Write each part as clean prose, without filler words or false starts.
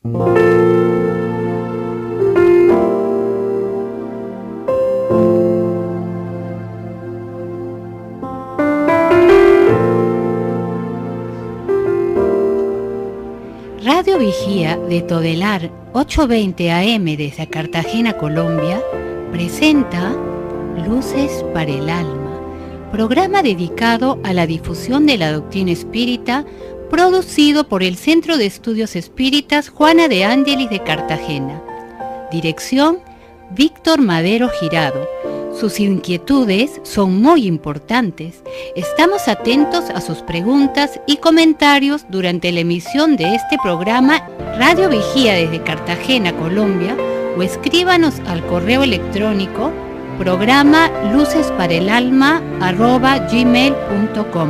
Radio Vigía de Todelar 820 AM desde Cartagena, Colombia, presenta Luces para el Alma, programa dedicado a la difusión de la doctrina espírita, producido por el Centro de Estudios Espíritas Juana de Ángelis de Cartagena. Dirección: Víctor Madero Girado. Sus inquietudes son muy importantes. Estamos atentos a sus preguntas y comentarios durante la emisión de este programa. Radio Vigía desde Cartagena, Colombia, o escríbanos al correo electrónico programa lucesparaelalma@gmail.com.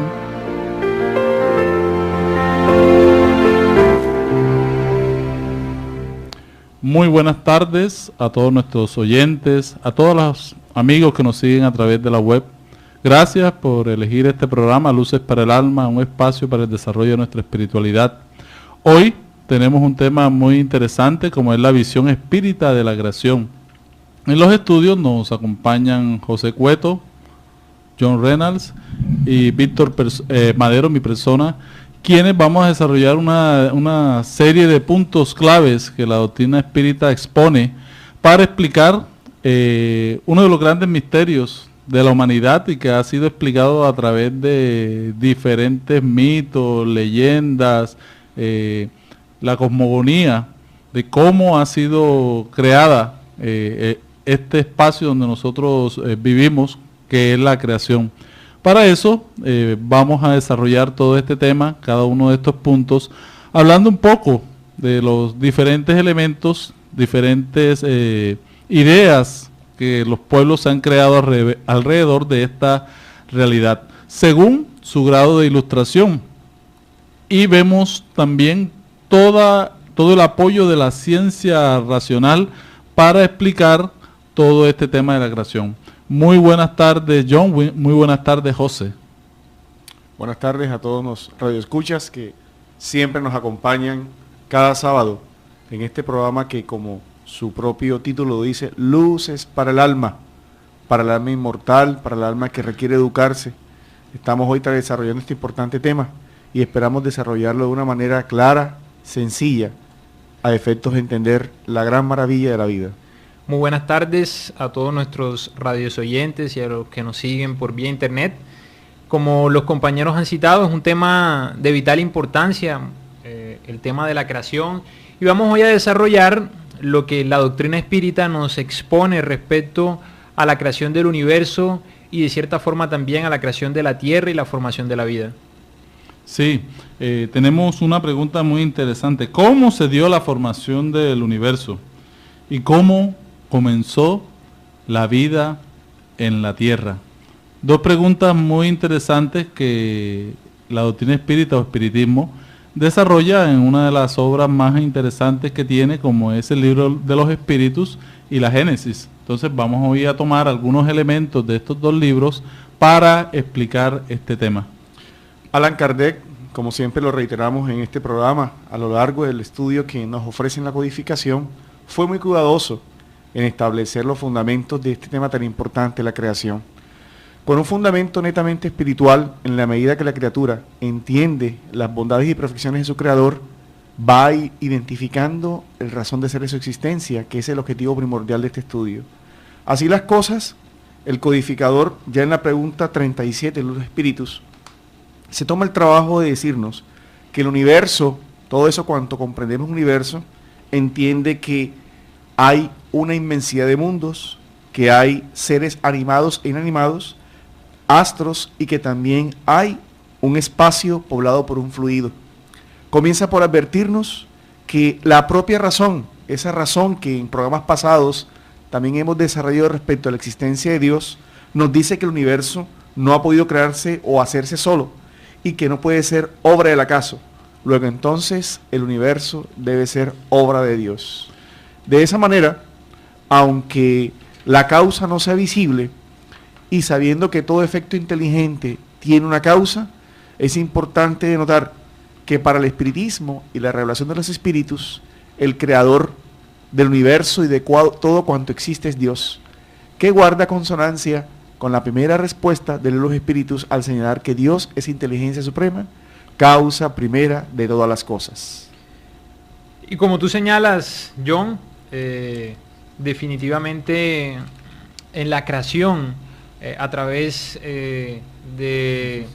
Muy buenas tardes a todos nuestros oyentes, a todos los amigos que nos siguen a través de la web. Gracias por elegir este programa Luces para el Alma, un espacio para el desarrollo de nuestra espiritualidad. Hoy tenemos un tema muy interesante, como es la visión espírita de la creación. En los estudios nos acompañan José Cueto, John Reynolds y Víctor Madero, mi persona, quienes vamos a desarrollar una serie de puntos claves que la doctrina espírita expone para explicar uno de los grandes misterios de la humanidad y que ha sido explicado a través de diferentes mitos, leyendas, la cosmogonía de cómo ha sido creada este espacio donde nosotros vivimos, que es la creación. Para eso vamos a desarrollar todo este tema, cada uno de estos puntos, hablando un poco de los diferentes elementos, diferentes ideas que los pueblos han creado alrededor de esta realidad, según su grado de ilustración. Y vemos también todo el apoyo de la ciencia racional para explicar todo este tema de la creación. Muy buenas tardes, John. Muy buenas tardes, José. Buenas tardes a todos los radioescuchas que siempre nos acompañan cada sábado en este programa que, como su propio título dice, Luces para el alma inmortal, para el alma que requiere educarse. Estamos hoy desarrollando este importante tema y esperamos desarrollarlo de una manera clara, sencilla, a efectos de entender la gran maravilla de la vida. Muy buenas tardes a todos nuestros radios oyentes y a los que nos siguen por vía internet. Como los compañeros han citado, es un tema de vital importancia, el tema de la creación, y vamos hoy a desarrollar lo que la doctrina espírita nos expone respecto a la creación del universo y de cierta forma también a la creación de la tierra y la formación de la vida. Sí, tenemos una pregunta muy interesante. ¿Cómo se dio la formación del universo? ¿Y cómo comenzó la vida en la tierra? Dos preguntas muy interesantes que la doctrina espírita o espiritismo desarrolla en una de las obras más interesantes que tiene, como es el libro de los espíritus y la Génesis. Entonces vamos hoy a tomar algunos elementos de estos dos libros para explicar este tema. Allan Kardec, como siempre lo reiteramos en este programa, a lo largo del estudio que nos ofrece en la codificación, fue muy cuidadoso en establecer los fundamentos de este tema tan importante, la creación. Con un fundamento netamente espiritual, en la medida que la criatura entiende las bondades y perfecciones de su creador, va identificando el razón de ser de su existencia, que es el objetivo primordial de este estudio. Así las cosas, el codificador, ya en la pregunta 37 de los espíritus, se toma el trabajo de decirnos que el universo, todo eso cuanto comprendemos universo, entiende que hay una inmensidad de mundos, que hay seres animados e inanimados, astros, y que también hay un espacio poblado por un fluido. Comienza por advertirnos que la propia razón, esa razón que en programas pasados también hemos desarrollado respecto a la existencia de Dios, nos dice que el universo no ha podido crearse o hacerse solo y que no puede ser obra del acaso. Luego entonces el universo debe ser obra de Dios. De esa manera, aunque la causa no sea visible, y sabiendo que todo efecto inteligente tiene una causa, es importante notar que para el espiritismo y la revelación de los espíritus, el creador del universo y de todo cuanto existe es Dios, que guarda consonancia con la primera respuesta de los espíritus al señalar que Dios es inteligencia suprema, causa primera de todas las cosas. Y como tú señalas, John, definitivamente en la creación, a través de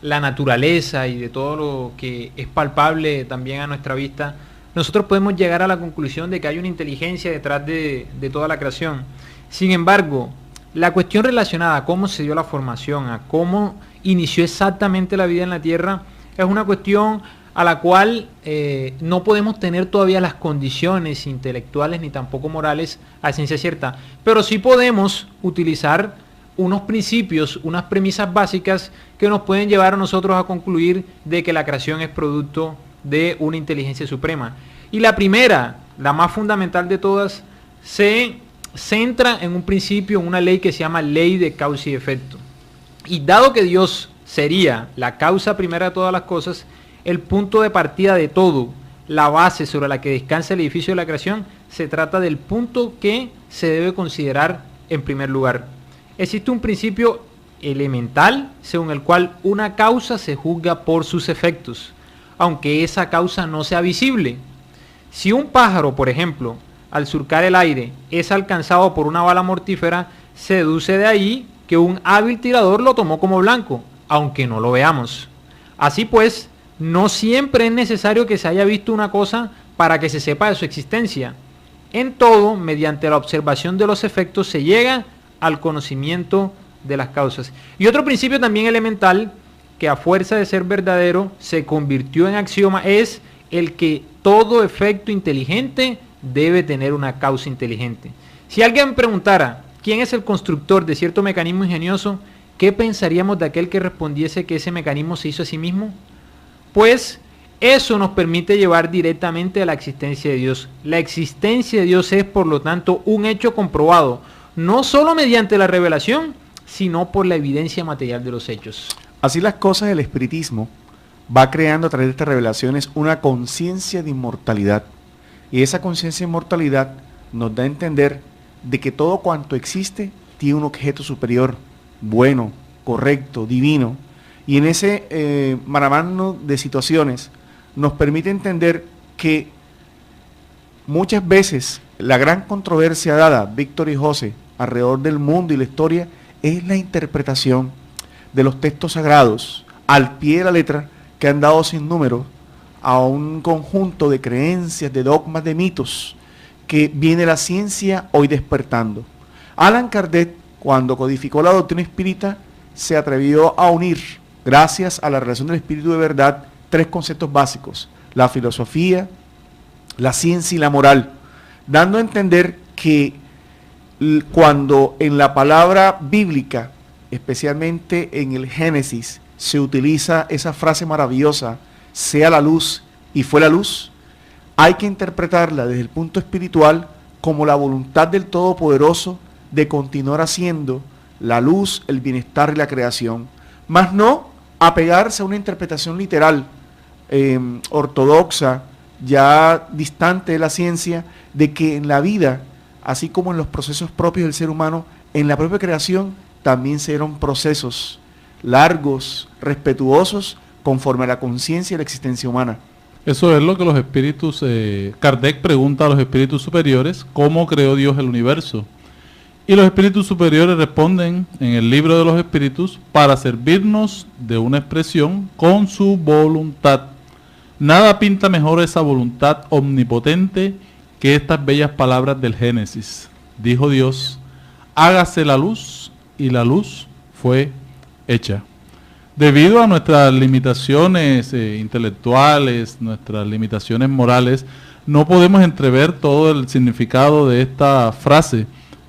la naturaleza y de todo lo que es palpable también a nuestra vista, nosotros podemos llegar a la conclusión de que hay una inteligencia detrás de toda la creación. Sin embargo, la cuestión relacionada a cómo se dio la formación, a cómo inició exactamente la vida en la Tierra, es una cuestión a la cual no podemos tener todavía las condiciones intelectuales ni tampoco morales a ciencia cierta, pero sí podemos utilizar unos principios, unas premisas básicas que nos pueden llevar a nosotros a concluir de que la creación es producto de una inteligencia suprema. Y la primera, la más fundamental de todas, se centra en un principio, en una ley que se llama ley de causa y efecto. Y dado que Dios sería la causa primera de todas las cosas, el punto de partida de todo, la base sobre la que descansa el edificio de la creación, se trata del punto que se debe considerar en primer lugar. Existe un principio elemental según el cual una causa se juzga por sus efectos, aunque esa causa no sea visible. Si un pájaro, por ejemplo, al surcar el aire es alcanzado por una bala mortífera, se deduce de ahí que un hábil tirador lo tomó como blanco, aunque no lo veamos. Así pues, no siempre es necesario que se haya visto una cosa para que se sepa de su existencia. En todo, mediante la observación de los efectos, se llega al conocimiento de las causas. Y otro principio también elemental, que a fuerza de ser verdadero, se convirtió en axioma, es el que todo efecto inteligente debe tener una causa inteligente. Si alguien me preguntara quién es el constructor de cierto mecanismo ingenioso, ¿qué pensaríamos de aquel que respondiese que ese mecanismo se hizo a sí mismo? Pues eso nos permite llevar directamente a la existencia de Dios. La existencia de Dios es, por lo tanto, un hecho comprobado, no solo mediante la revelación, sino por la evidencia material de los hechos. Así las cosas, el espiritismo va creando a través de estas revelaciones una conciencia de inmortalidad. Y esa conciencia de inmortalidad nos da a entender de que todo cuanto existe tiene un objeto superior, bueno, correcto, divino. Y en ese maravilloso de situaciones nos permite entender que muchas veces la gran controversia dada, Víctor y José, alrededor del mundo y la historia, es la interpretación de los textos sagrados al pie de la letra, que han dado sin número a un conjunto de creencias, de dogmas, de mitos, que viene la ciencia hoy despertando. Allan Kardec, cuando codificó la doctrina espírita, se atrevió a unir, gracias a la relación del espíritu de verdad, tres conceptos básicos: la filosofía, la ciencia y la moral, dando a entender que cuando en la palabra bíblica, especialmente en el Génesis, se utiliza esa frase maravillosa, sea la luz y fue la luz, hay que interpretarla desde el punto espiritual como la voluntad del Todopoderoso de continuar haciendo la luz, el bienestar y la creación, más no apegarse a una interpretación literal, ortodoxa, ya distante de la ciencia, de que en la vida, así como en los procesos propios del ser humano, en la propia creación también se dieron procesos largos, respetuosos, conforme a la conciencia y la existencia humana. Eso es lo que los espíritus, Kardec pregunta a los espíritus superiores, ¿cómo creó Dios el universo? Y los espíritus superiores responden en el libro de los espíritus, para servirnos de una expresión con su voluntad. Nada pinta mejor esa voluntad omnipotente que estas bellas palabras del Génesis. Dijo Dios, hágase la luz, y la luz fue hecha. Debido a nuestras limitaciones intelectuales, nuestras limitaciones morales, no podemos entrever todo el significado de esta frase,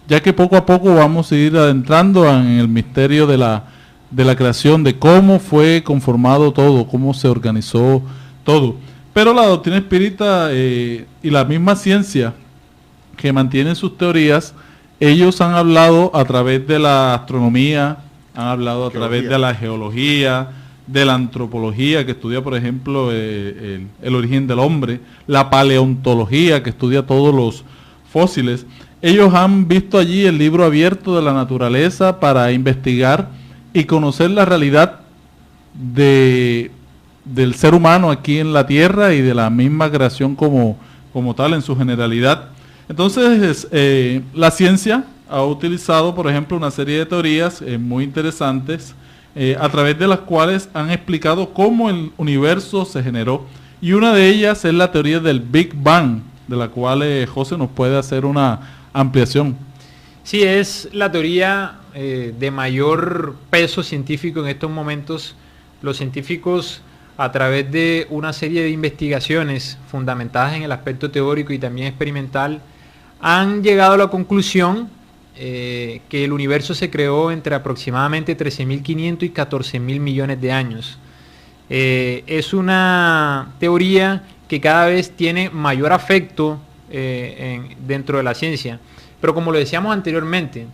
ya que poco a poco vamos a ir adentrando en el misterio de la creación, de cómo fue conformado todo, cómo se organizó todo. Pero la doctrina espírita y la misma ciencia que mantienen sus teorías, ellos han hablado a través de la astronomía, han hablado a través de la geología, de la antropología, que estudia, por ejemplo, el origen del hombre, la paleontología, que estudia todos los fósiles. Ellos han visto allí el libro abierto de la naturaleza para investigar y conocer la realidad del ser humano aquí en la Tierra y de la misma creación como tal en su generalidad. Entonces, la ciencia ha utilizado, por ejemplo, una serie de teorías muy interesantes, a través de las cuales han explicado cómo el universo se generó. Y una de ellas es la teoría del Big Bang, de la cual José nos puede hacer una ampliación. Sí, es la teoría de mayor peso científico en estos momentos. Los científicos, a través de una serie de investigaciones fundamentadas en el aspecto teórico y también experimental, han llegado a la conclusión que el universo se creó entre aproximadamente 13.500 y 14.000 millones de años. Es una teoría que cada vez tiene mayor afecto dentro de la ciencia. Pero como lo decíamos anteriormente,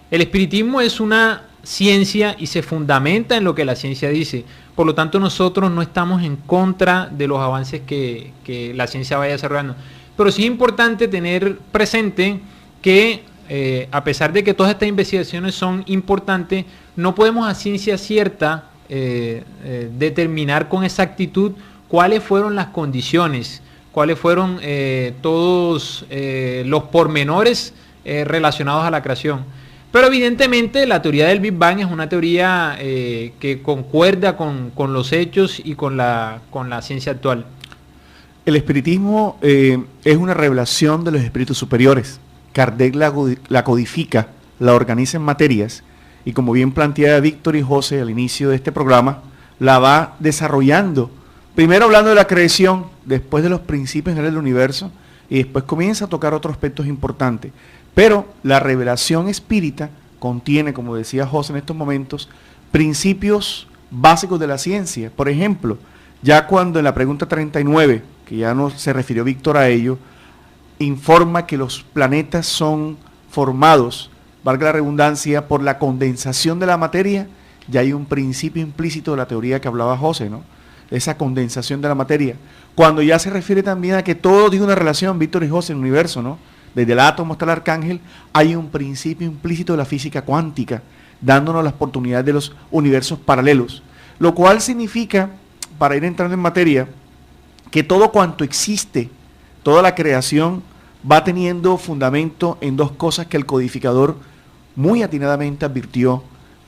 el espiritismo es una ciencia y se fundamenta en lo que la ciencia dice. Por lo tanto, nosotros no estamos en contra de los avances que la ciencia vaya desarrollando. Pero sí es importante tener presente que a pesar de que todas estas investigaciones son importantes, no podemos a ciencia cierta determinar con exactitud cuáles fueron las condiciones, cuáles fueron todos los pormenores relacionados a la creación. Pero evidentemente la teoría del Big Bang es una teoría que concuerda con los hechos y con la ciencia actual. El espiritismo es una revelación de los espíritus superiores. Kardec la codifica, la organiza en materias y, como bien planteaba Víctor y José al inicio de este programa, la va desarrollando. Primero hablando de la creación, después de los principios generales del universo y después comienza a tocar otros aspectos importantes. Pero la revelación espírita contiene, como decía José en estos momentos, principios básicos de la ciencia. Por ejemplo, ya cuando en la pregunta 39, que ya no se refirió Víctor a ello, informa que los planetas son formados, valga la redundancia, por la condensación de la materia, ya hay un principio implícito de la teoría que hablaba José, ¿no? Esa condensación de la materia. Cuando ya se refiere también a que todo tiene una relación, Víctor y José, en el universo, ¿no? Desde el átomo hasta el arcángel, hay un principio implícito de la física cuántica, dándonos la oportunidad de los universos paralelos. Lo cual significa, para ir entrando en materia, que todo cuanto existe, toda la creación va teniendo fundamento en dos cosas que el codificador muy atinadamente advirtió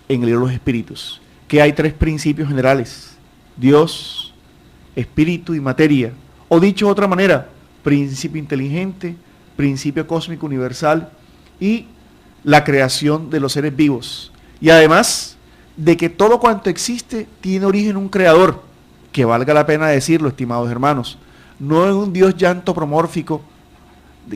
en el libro de los espíritus, que hay tres principios generales: Dios, espíritu y materia, o dicho de otra manera, principio inteligente, principio cósmico universal y la creación de los seres vivos. Y además de que todo cuanto existe tiene origen en un creador, que valga la pena decirlo, estimados hermanos, no es un Dios ya antropomórfico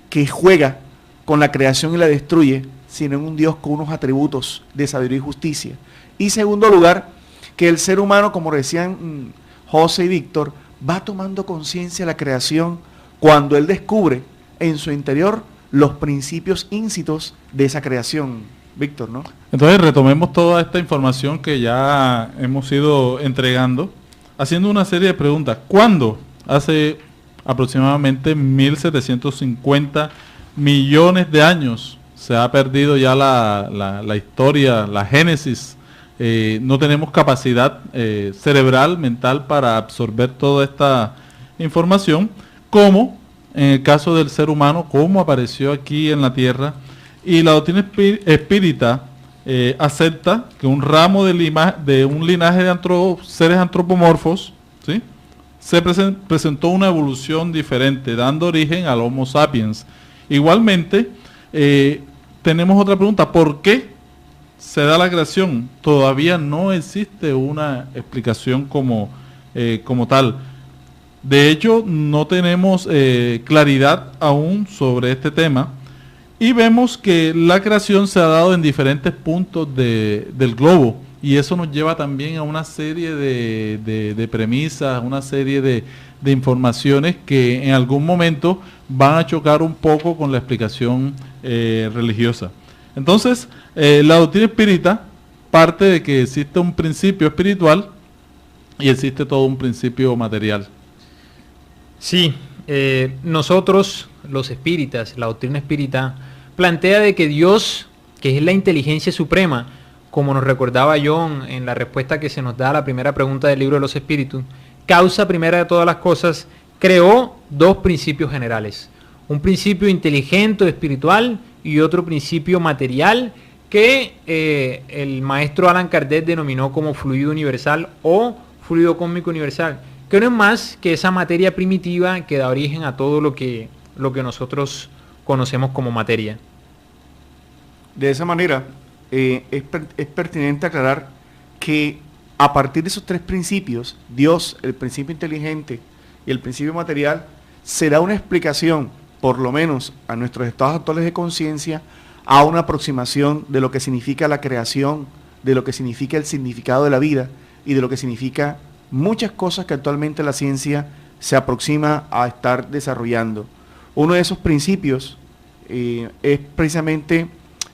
que juega con la creación y la destruye, sino en un Dios con unos atributos de sabiduría y justicia. Y segundo lugar, que el ser humano, como decían José y Víctor, va tomando conciencia de la creación cuando él descubre en su interior los principios íncitos de esa creación. Víctor, ¿no? Entonces retomemos toda esta información que ya hemos ido entregando, haciendo una serie de preguntas. ¿Cuándo? Hace aproximadamente 1750 millones de años se ha perdido ya la historia, la génesis. No tenemos capacidad cerebral, mental para absorber toda esta información, como en el caso del ser humano, cómo apareció aquí en la Tierra. Y la doctrina espírita acepta que un ramo de un linaje de seres antropomorfos, ¿sí?, se presentó una evolución diferente, dando origen al Homo sapiens. Igualmente, tenemos otra pregunta: ¿por qué se da la creación? Todavía no existe una explicación como tal. De hecho, no tenemos claridad aún sobre este tema, y vemos que la creación se ha dado en diferentes puntos del globo, y eso nos lleva también a una serie de premisas, una serie de informaciones que en algún momento van a chocar un poco con la explicación religiosa. Entonces, la doctrina espírita parte de que existe un principio espiritual y existe todo un principio material. Sí, nosotros, los espíritas, la doctrina espírita, plantea de que Dios, que es la inteligencia suprema, como nos recordaba John en la respuesta que se nos da a la primera pregunta del libro de los espíritus, causa primera de todas las cosas, creó dos principios generales. Un principio inteligente, espiritual, y otro principio material que el maestro Allan Kardec denominó como fluido universal o fluido cósmico universal, que no es más que esa materia primitiva que da origen a todo lo que nosotros conocemos como materia. De esa manera, es pertinente aclarar que a partir de esos tres principios, Dios, el principio inteligente y el principio material, será una explicación, por lo menos a nuestros estados actuales de conciencia, a una aproximación de lo que significa la creación, de lo que significa el significado de la vida y de lo que significa muchas cosas que actualmente la ciencia se aproxima a estar desarrollando. Uno de esos principios es precisamente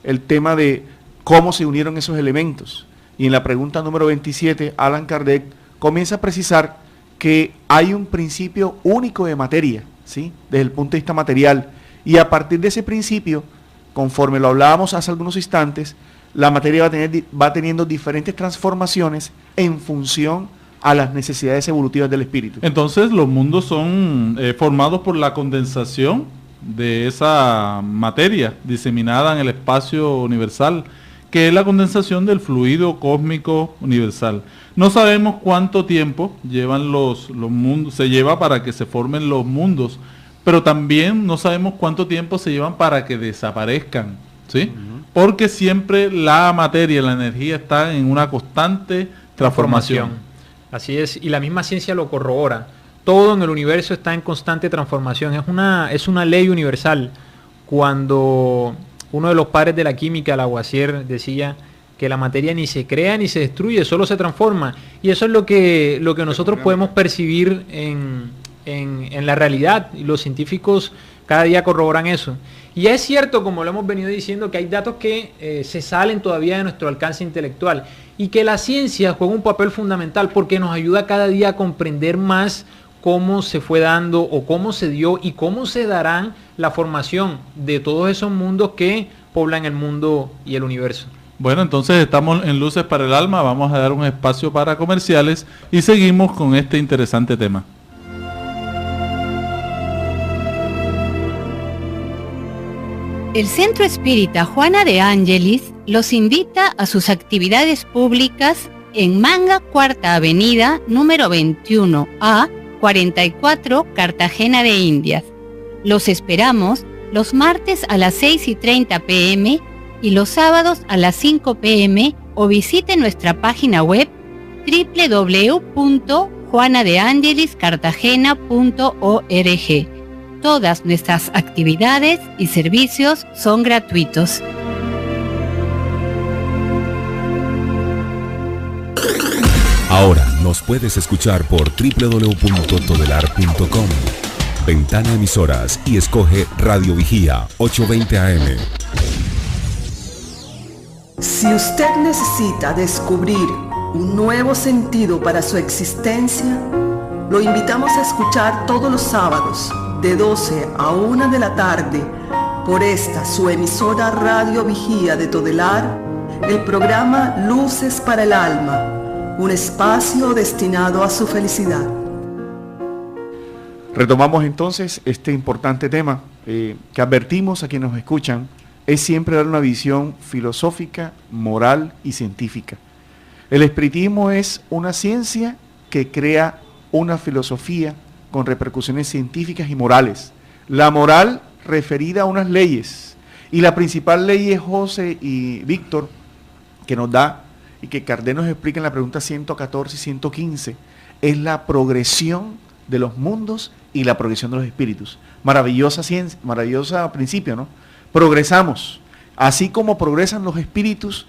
el tema de cómo se unieron esos elementos. Y en la pregunta número 27, Allan Kardec comienza a precisar que hay un principio único de materia, ¿sí?, desde el punto de vista material. Y a partir de ese principio, conforme lo hablábamos hace algunos instantes, la materia va teniendo diferentes transformaciones en función a las necesidades evolutivas del espíritu. Entonces los mundos son formados por la condensación de esa materia diseminada en el espacio universal, que es la condensación del fluido cósmico universal. No sabemos cuánto tiempo llevan los mundos, se lleva para que se formen los mundos, pero también no sabemos cuánto tiempo se llevan para que desaparezcan, ¿sí? Porque siempre la materia, la energía está en una constante transformación. Así es, y la misma ciencia lo corrobora. Todo en el universo está en constante transformación, es una ley universal. Cuando uno de los padres de la química, Lavoisier, decía que la materia ni se crea ni se destruye, solo se transforma. Y eso es lo que nosotros podemos percibir en la realidad, y los científicos cada día corroboran eso. Y es cierto, como lo hemos venido diciendo, que hay datos que se salen todavía de nuestro alcance intelectual, y que la ciencia juega un papel fundamental porque nos ayuda cada día a comprender más cómo se fue dando o cómo se dio y cómo se darán la formación de todos esos mundos que poblan el mundo y el universo. Bueno, entonces estamos en Luces para el Alma, vamos a dar un espacio para comerciales y seguimos con este interesante tema. El Centro Espírita Juana de Ángelis los invita a sus actividades públicas en Manga, Cuarta Avenida, número 21A, 44, Cartagena de Indias. Los esperamos los martes a las 6:30 p.m. y los sábados a las 5 p.m. o visite nuestra página web www.juanadeangeliscartagena.org. Todas nuestras actividades y servicios son gratuitos. Ahora nos puedes escuchar por www.todelar.com. Ventana Emisoras y escoge Radio Vigía 820 AM. Si usted necesita descubrir un nuevo sentido para su existencia, lo invitamos a escuchar todos los sábados de 12 a 1 de la tarde por esta su emisora Radio Vigía de Todelar, el programa Luces para el Alma, un espacio destinado a su felicidad. Retomamos entonces este importante tema que advertimos a quienes nos escuchan, es siempre dar una visión filosófica, moral y científica. El espiritismo es una ciencia que crea una filosofía con repercusiones científicas y morales. La moral referida a unas leyes, y la principal ley es José y Víctor, que nos da, y que Kardec nos explica en la pregunta 114 y 115, es la progresión de los mundos y la progresión de los espíritus. Maravillosa ciencia, maravillosa principio, ¿no? Progresamos, así como progresan los espíritus,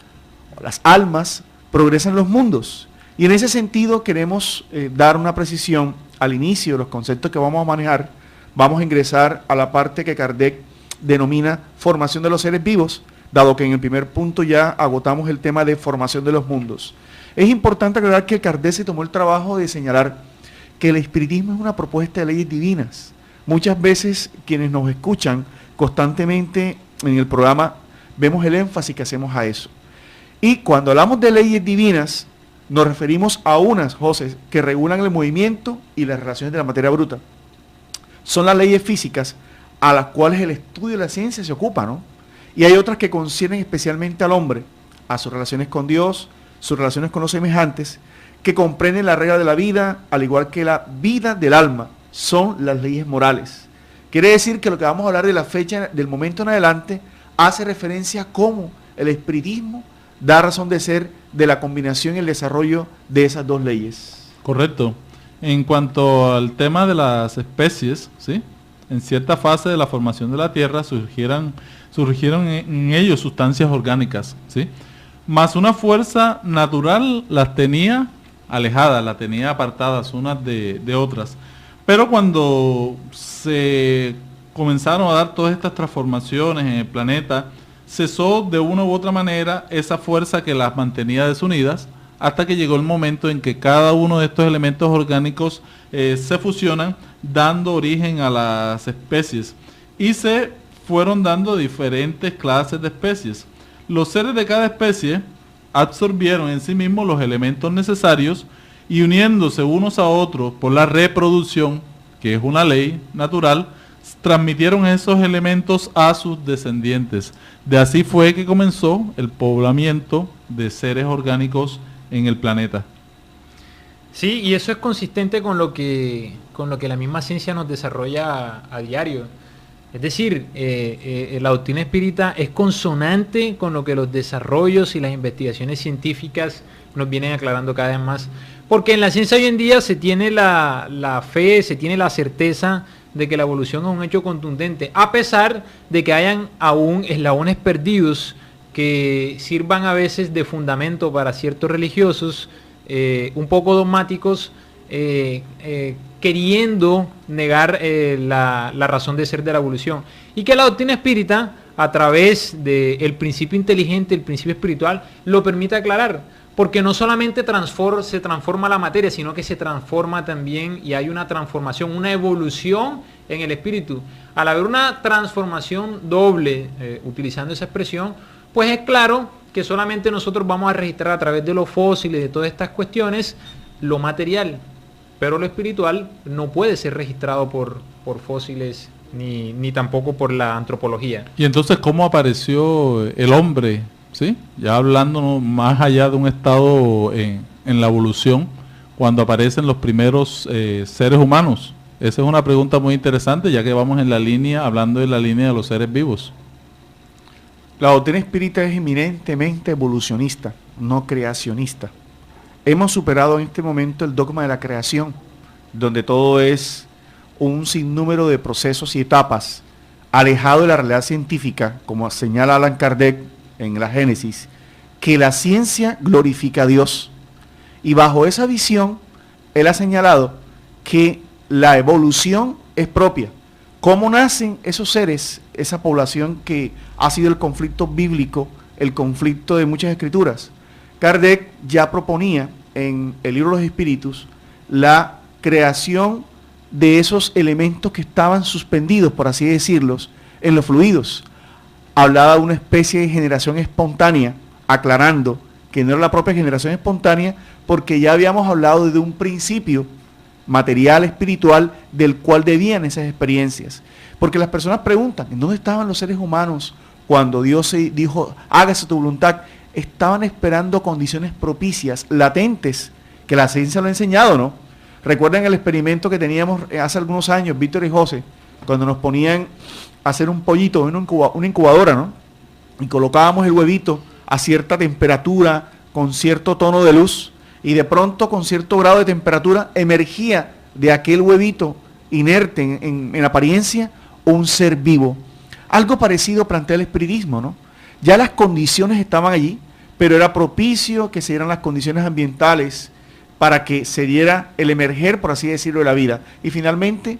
las almas, progresan los mundos. Y en ese sentido queremos dar una precisión al inicio de los conceptos que vamos a manejar. Vamos a ingresar a la parte que Kardec denomina formación de los seres vivos, dado que en el primer punto ya agotamos el tema de formación de los mundos. Es importante aclarar que Kardec se tomó el trabajo de señalar que el espiritismo es una propuesta de leyes divinas. Muchas veces quienes nos escuchan constantemente en el programa vemos el énfasis que hacemos a eso. Y cuando hablamos de leyes divinas, nos referimos a unas, José, que regulan el movimiento y las relaciones de la materia bruta. Son las leyes físicas a las cuales el estudio de la ciencia se ocupa, ¿no? Y hay otras que conciernen especialmente al hombre, a sus relaciones con Dios, sus relaciones con los semejantes, que comprenden la regla de la vida, al igual que la vida del alma, son las leyes morales. Quiere decir que lo que vamos a hablar de la fecha, del momento en adelante, hace referencia a cómo el espiritismo da razón de ser de la combinación y el desarrollo de esas dos leyes. Correcto. En cuanto al tema de las especies, ¿sí? En cierta fase de la formación de la Tierra surgieron en ellos sustancias orgánicas, ¿sí? Más una fuerza natural las tenía alejadas, las tenía apartadas unas de otras. Pero cuando se comenzaron a dar todas estas transformaciones en el planeta, cesó de una u otra manera esa fuerza que las mantenía desunidas, hasta que llegó el momento en que cada uno de estos elementos orgánicos se fusionan, dando origen a las especies, y se fueron dando diferentes clases de especies. Los seres de cada especie absorbieron en sí mismos los elementos necesarios y, uniéndose unos a otros por la reproducción, que es una ley natural, transmitieron esos elementos a sus descendientes. De así fue que comenzó el poblamiento de seres orgánicos en el planeta. Sí, y eso es consistente con lo que la misma ciencia nos desarrolla a diario. Es decir, la doctrina espírita es consonante con lo que los desarrollos y las investigaciones científicas nos vienen aclarando cada vez más. Porque en la ciencia hoy en día se tiene la fe, se tiene la certeza de que la evolución es un hecho contundente, a pesar de que hayan aún eslabones perdidos que sirvan a veces de fundamento para ciertos religiosos un poco dogmáticos, queriendo negar la razón de ser de la evolución. Y que la doctrina espírita, a través del principio inteligente, el principio espiritual, lo permite aclarar. Porque no solamente se transforma la materia, sino que se transforma también, y hay una transformación, una evolución en el espíritu. Al haber una transformación doble, utilizando esa expresión, pues es claro que solamente nosotros vamos a registrar a través de los fósiles, de todas estas cuestiones, lo material. Pero lo espiritual no puede ser registrado por fósiles, ni tampoco por la antropología. Y entonces, ¿cómo apareció el hombre? ¿Sí? Ya hablando más allá de un estado en la evolución, cuando aparecen los primeros seres humanos. Esa es una pregunta muy interesante, ya que vamos en la línea, hablando de la línea de los seres vivos. La doctrina espírita es eminentemente evolucionista, no creacionista. Hemos superado en este momento el dogma de la creación, donde todo es un sinnúmero de procesos y etapas, alejado de la realidad científica, como señala Allan Kardec en la Génesis, que la ciencia glorifica a Dios. Y bajo esa visión, él ha señalado que la evolución es propia. ¿Cómo nacen esos seres, esa población que ha sido el conflicto bíblico, el conflicto de muchas escrituras? Kardec ya proponía en el libro de los Espíritus la creación de esos elementos que estaban suspendidos, por así decirlos, en los fluidos. Hablaba de una especie de generación espontánea, aclarando que no era la propia generación espontánea, porque ya habíamos hablado de un principio material, espiritual, del cual debían esas experiencias. Porque las personas preguntan, ¿en dónde estaban los seres humanos cuando Dios se dijo, hágase tu voluntad? Estaban esperando condiciones propicias, latentes, que la ciencia lo ha enseñado, ¿no? Recuerden el experimento que teníamos hace algunos años, Víctor y José, cuando nos ponían a hacer un pollito en una incubadora, ¿no? Y colocábamos el huevito a cierta temperatura, con cierto tono de luz, y de pronto con cierto grado de temperatura emergía de aquel huevito inerte en apariencia un ser vivo. Algo parecido plantea el espiritismo, ¿no? Ya las condiciones estaban allí, pero era propicio que se dieran las condiciones ambientales para que se diera el emerger, por así decirlo, de la vida. Y finalmente,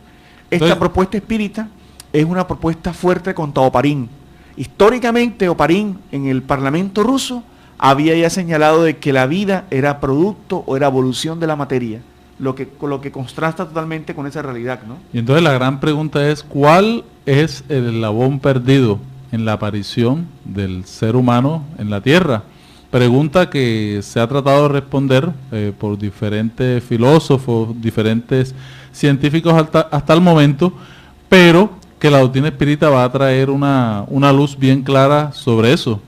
esta propuesta espírita es una propuesta fuerte contra Oparín. Históricamente, Oparín en el Parlamento ruso había ya señalado de que la vida era producto o era evolución de la materia, lo que contrasta totalmente con esa realidad, ¿no? Y entonces la gran pregunta es, ¿cuál es el eslabón perdido en la aparición del ser humano en la Tierra? Pregunta que se ha tratado de responder por diferentes filósofos, diferentes científicos hasta el momento, pero que la doctrina espírita va a traer una luz bien clara sobre eso.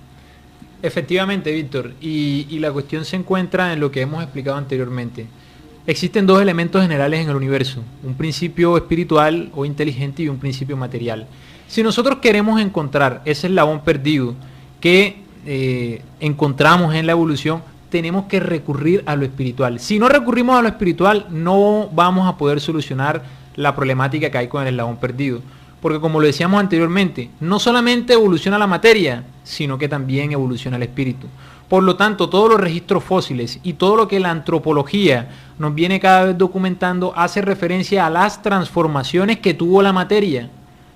Efectivamente, Víctor, y la cuestión se encuentra en lo que hemos explicado anteriormente. Existen dos elementos generales en el universo, un principio espiritual o inteligente y un principio material. Si nosotros queremos encontrar ese eslabón perdido que encontramos en la evolución, tenemos que recurrir a lo espiritual. Si no recurrimos a lo espiritual, no vamos a poder solucionar la problemática que hay con el eslabón perdido. Porque como lo decíamos anteriormente, no solamente evoluciona la materia, sino que también evoluciona el espíritu. Por lo tanto, todos los registros fósiles y todo lo que la antropología nos viene cada vez documentando hace referencia a las transformaciones que tuvo la materia,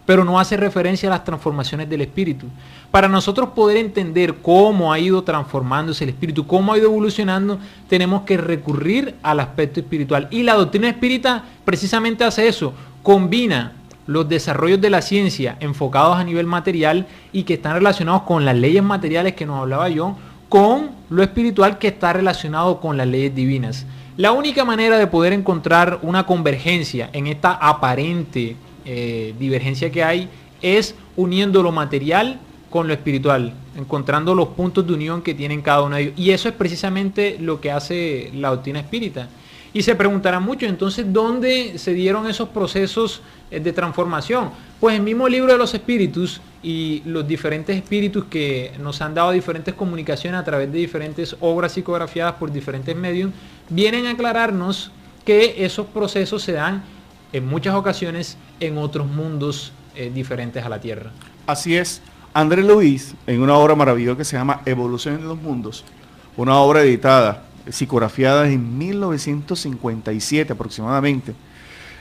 pero no hace referencia a las transformaciones del espíritu. Para nosotros poder entender cómo ha ido transformándose el espíritu, cómo ha ido evolucionando, tenemos que recurrir al aspecto espiritual. Y la doctrina espírita precisamente hace eso, combina los desarrollos de la ciencia enfocados a nivel material y que están relacionados con las leyes materiales que nos hablaba John, con lo espiritual que está relacionado con las leyes divinas. La única manera de poder encontrar una convergencia en esta aparente divergencia que hay es uniendo lo material con lo espiritual, encontrando los puntos de unión que tienen cada uno de ellos. Y eso es precisamente lo que hace la doctrina espírita. Y se preguntarán mucho, entonces, ¿dónde se dieron esos procesos de transformación? Pues el mismo libro de los espíritus y los diferentes espíritus que nos han dado diferentes comunicaciones a través de diferentes obras psicografiadas por diferentes medios, vienen a aclararnos que esos procesos se dan en muchas ocasiones en otros mundos diferentes a la Tierra. Así es. André Luis, en una obra maravillosa que se llama Evolución de los Mundos, una obra editada, psicografiada en 1957 aproximadamente,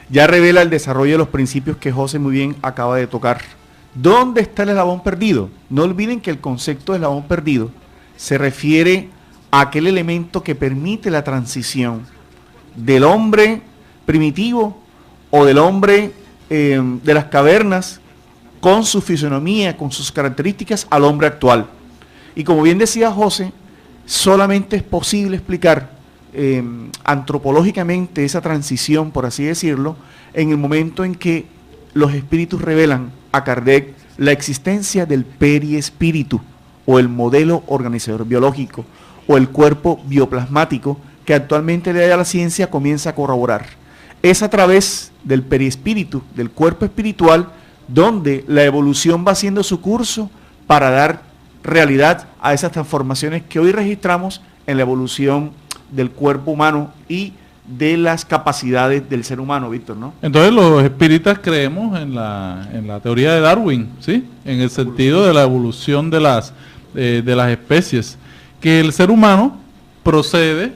ya revela el desarrollo de los principios que José muy bien acaba de tocar. ¿Dónde está el eslabón perdido? No olviden que el concepto de eslabón perdido se refiere a aquel elemento que permite la transición del hombre primitivo o del hombre de las cavernas con su fisonomía, con sus características, al hombre actual. Y como bien decía José, solamente es posible explicar antropológicamente esa transición, por así decirlo, en el momento en que los espíritus revelan a Kardec la existencia del periespíritu, o el modelo organizador biológico, o el cuerpo bioplasmático, que actualmente la ciencia comienza a corroborar. Es a través del periespíritu, del cuerpo espiritual, donde la evolución va haciendo su curso para dar realidad a esas transformaciones que hoy registramos en la evolución del cuerpo humano y de las capacidades del ser humano, Víctor, ¿no? Entonces los espíritas creemos en la teoría de Darwin, ¿sí? En el sentido de la evolución de las especies, que el ser humano procede,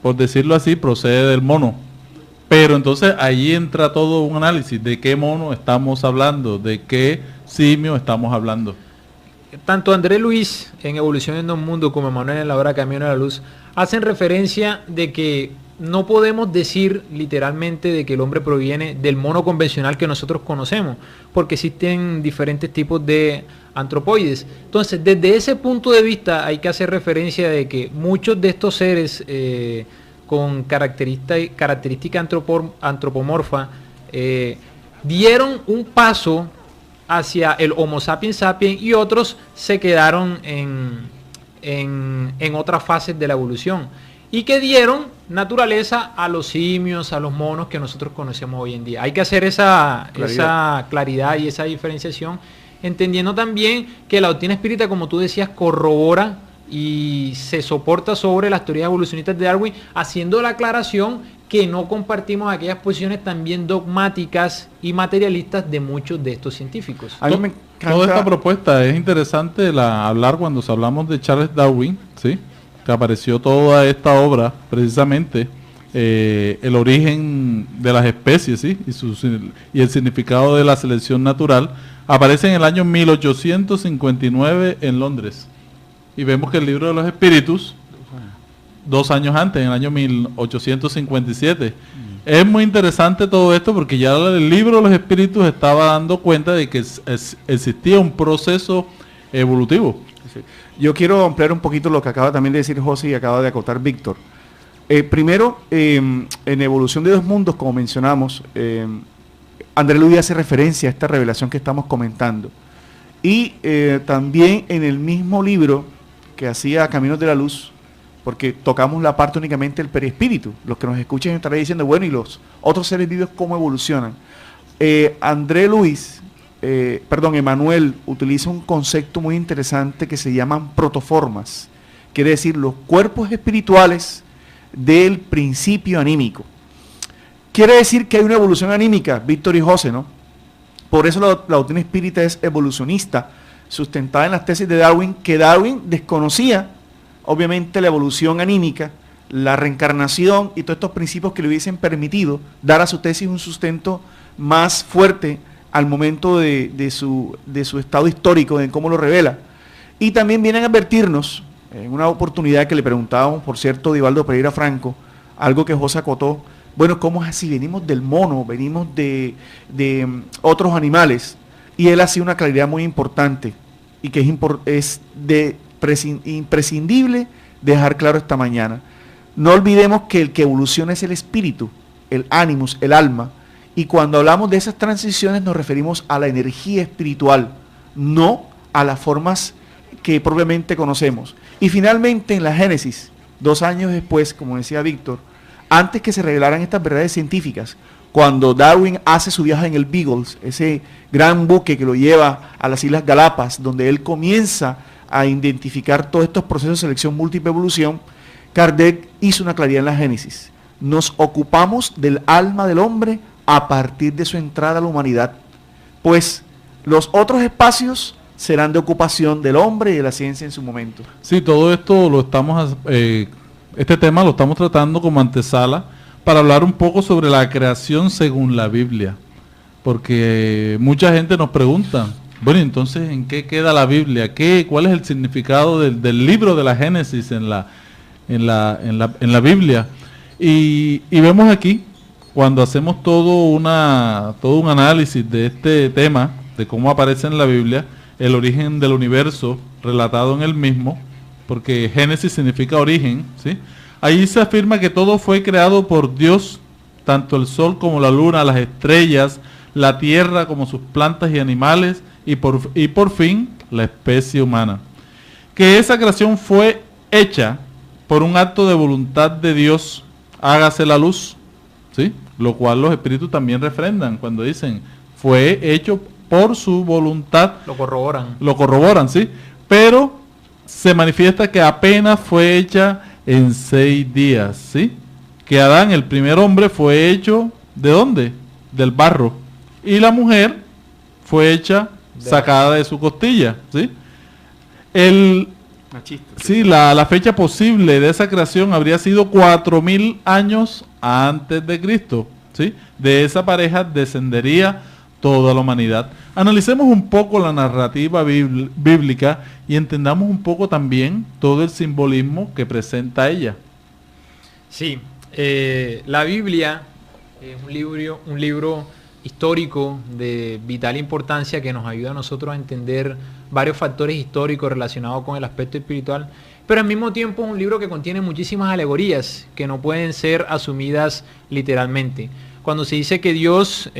por decirlo así, procede del mono. Pero entonces ahí entra todo un análisis de qué mono estamos hablando, de qué simio estamos hablando. Tanto André Luis en Evolución en un Mundo como Manuel en la obra Camino a la Luz hacen referencia de que no podemos decir literalmente de que el hombre proviene del mono convencional que nosotros conocemos, porque existen diferentes tipos de antropoides. Entonces, desde ese punto de vista hay que hacer referencia de que muchos de estos seres con característica antropomorfa dieron un paso hacia el Homo sapiens sapiens y otros se quedaron en otras fases de la evolución y que dieron naturaleza a los simios, a los monos que nosotros conocemos hoy en día. Hay que hacer esa claridad y esa diferenciación, entendiendo también que la doctrina espírita, como tú decías, corrobora y se soporta sobre las teorías evolucionistas de Darwin, haciendo la aclaración que no compartimos aquellas posiciones también dogmáticas y materialistas de muchos de estos científicos. A mí me encanta. Toda esta propuesta es interesante hablar cuando hablamos de Charles Darwin, ¿sí? Que apareció toda esta obra precisamente, el origen de las especies, ¿sí? Y el significado de la selección natural, aparece en el año 1859 en Londres. y vemos que el libro de los espíritus, 2 años antes, en el año 1857. Es muy interesante todo esto porque ya el libro de los espíritus estaba dando cuenta de que existía un proceso evolutivo. Sí. Yo quiero ampliar un poquito lo que acaba también de decir José y acaba de acotar Víctor. Primero, en Evolución de dos Mundos, como mencionamos, André Luis hace referencia a esta revelación que estamos comentando. Y también en el mismo libro que hacía Caminos de la Luz, porque tocamos la parte únicamente del perispíritu. Los que nos escuchen estarán diciendo, bueno, ¿y los otros seres vivos cómo evolucionan? Emanuel utiliza un concepto muy interesante que se llaman protoformas. Quiere decir, los cuerpos espirituales del principio anímico. Quiere decir que hay una evolución anímica, Víctor y José, ¿no? Por eso la doctrina espírita es evolucionista, sustentada en las tesis de Darwin, que Darwin desconocía, obviamente, la evolución anímica, la reencarnación y todos estos principios que le hubiesen permitido dar a su tesis un sustento más fuerte al momento de su estado histórico, de cómo lo revela. Y también vienen a advertirnos, en una oportunidad que le preguntábamos, por cierto, Divaldo Pereira Franco, algo que José acotó, bueno, ¿cómo es así? Venimos del mono, venimos de otros animales, y él hacía una claridad muy importante, y que es imprescindible dejar claro esta mañana. No olvidemos que el que evoluciona es el espíritu, el ánimus, el alma, y cuando hablamos de esas transiciones nos referimos a la energía espiritual, no a las formas que propiamente conocemos. Y finalmente en la Génesis, 2 años después, como decía Víctor, antes que se revelaran estas verdades científicas, cuando Darwin hace su viaje en el Beagle, ese gran buque que lo lleva a las Islas Galápagos, donde él comienza a identificar todos estos procesos de selección múltiple evolución, Kardec hizo una claridad en la Génesis. Nos ocupamos del alma del hombre a partir de su entrada a la humanidad, pues los otros espacios serán de ocupación del hombre y de la ciencia en su momento. Sí, todo esto lo estamos, este tema lo estamos tratando como antesala para hablar un poco sobre la creación según la Biblia, porque mucha gente nos pregunta, bueno, entonces, ¿en qué queda la Biblia? ¿Cuál es el significado del libro de la Génesis en la Biblia? Y vemos aquí, cuando hacemos todo un análisis de este tema, de cómo aparece en la Biblia, el origen del universo relatado en el mismo, porque Génesis significa origen, ¿sí? Ahí se afirma que todo fue creado por Dios, tanto el sol como la luna, las estrellas, la tierra como sus plantas y animales, y por fin la especie humana. Que esa creación fue hecha por un acto de voluntad de Dios, hágase la luz, ¿sí? Lo cual los espíritus también refrendan cuando dicen, fue hecho por su voluntad. Lo corroboran. Lo corroboran, ¿sí? Pero se manifiesta que apenas fue hecha en 6 días, ¿sí? Que Adán, el primer hombre, fue hecho, ¿de dónde? Del barro. Y la mujer fue hecha, sacada de su costilla, ¿sí? Sí, la fecha posible de esa creación habría sido 4000 años antes de Cristo, ¿sí? De esa pareja descendería toda la humanidad. Analicemos un poco la narrativa bíblica y entendamos un poco también todo el simbolismo que presenta ella. Sí, la Biblia es un libro histórico de vital importancia que nos ayuda a nosotros a entender varios factores históricos relacionados con el aspecto espiritual, pero al mismo tiempo es un libro que contiene muchísimas alegorías que no pueden ser asumidas literalmente. Cuando se dice que Dios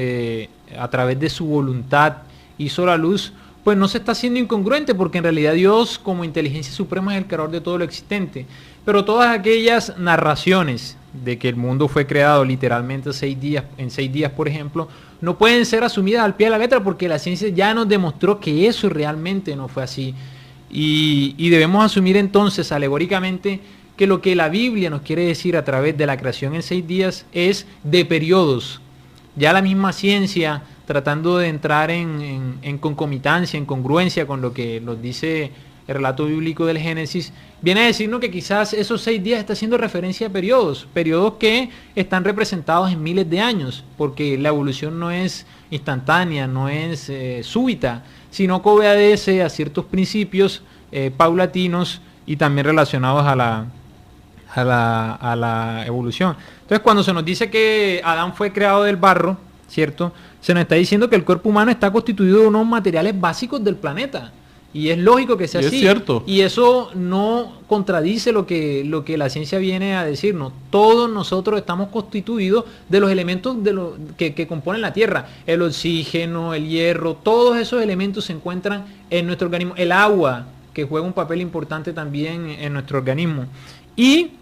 a través de su voluntad hizo la luz, pues no se está siendo incongruente, porque en realidad Dios como inteligencia suprema es el creador de todo lo existente. Pero todas aquellas narraciones de que el mundo fue creado literalmente en 6 días, por ejemplo, no pueden ser asumidas al pie de la letra, porque la ciencia ya nos demostró que eso realmente no fue así. Y debemos asumir entonces alegóricamente que lo que la Biblia nos quiere decir a través de la creación en 6 días es de periodos. Ya la misma ciencia, tratando de entrar en concomitancia, en congruencia con lo que nos dice el relato bíblico del Génesis, viene a decirnos que quizás esos 6 días está haciendo referencia a periodos que están representados en miles de años, porque la evolución no es instantánea, no es súbita, sino que obedece a ciertos principios paulatinos y también relacionados a la evolución. Entonces, cuando se nos dice que Adán fue creado del barro, ¿cierto? Se nos está diciendo que el cuerpo humano está constituido de unos materiales básicos del planeta. Y es lógico que sea así. Es cierto. Y eso no contradice lo que la ciencia viene a decirnos. Todos nosotros estamos constituidos de los elementos que componen la Tierra. El oxígeno, el hierro, todos esos elementos se encuentran en nuestro organismo. El agua, que juega un papel importante también en nuestro organismo. Y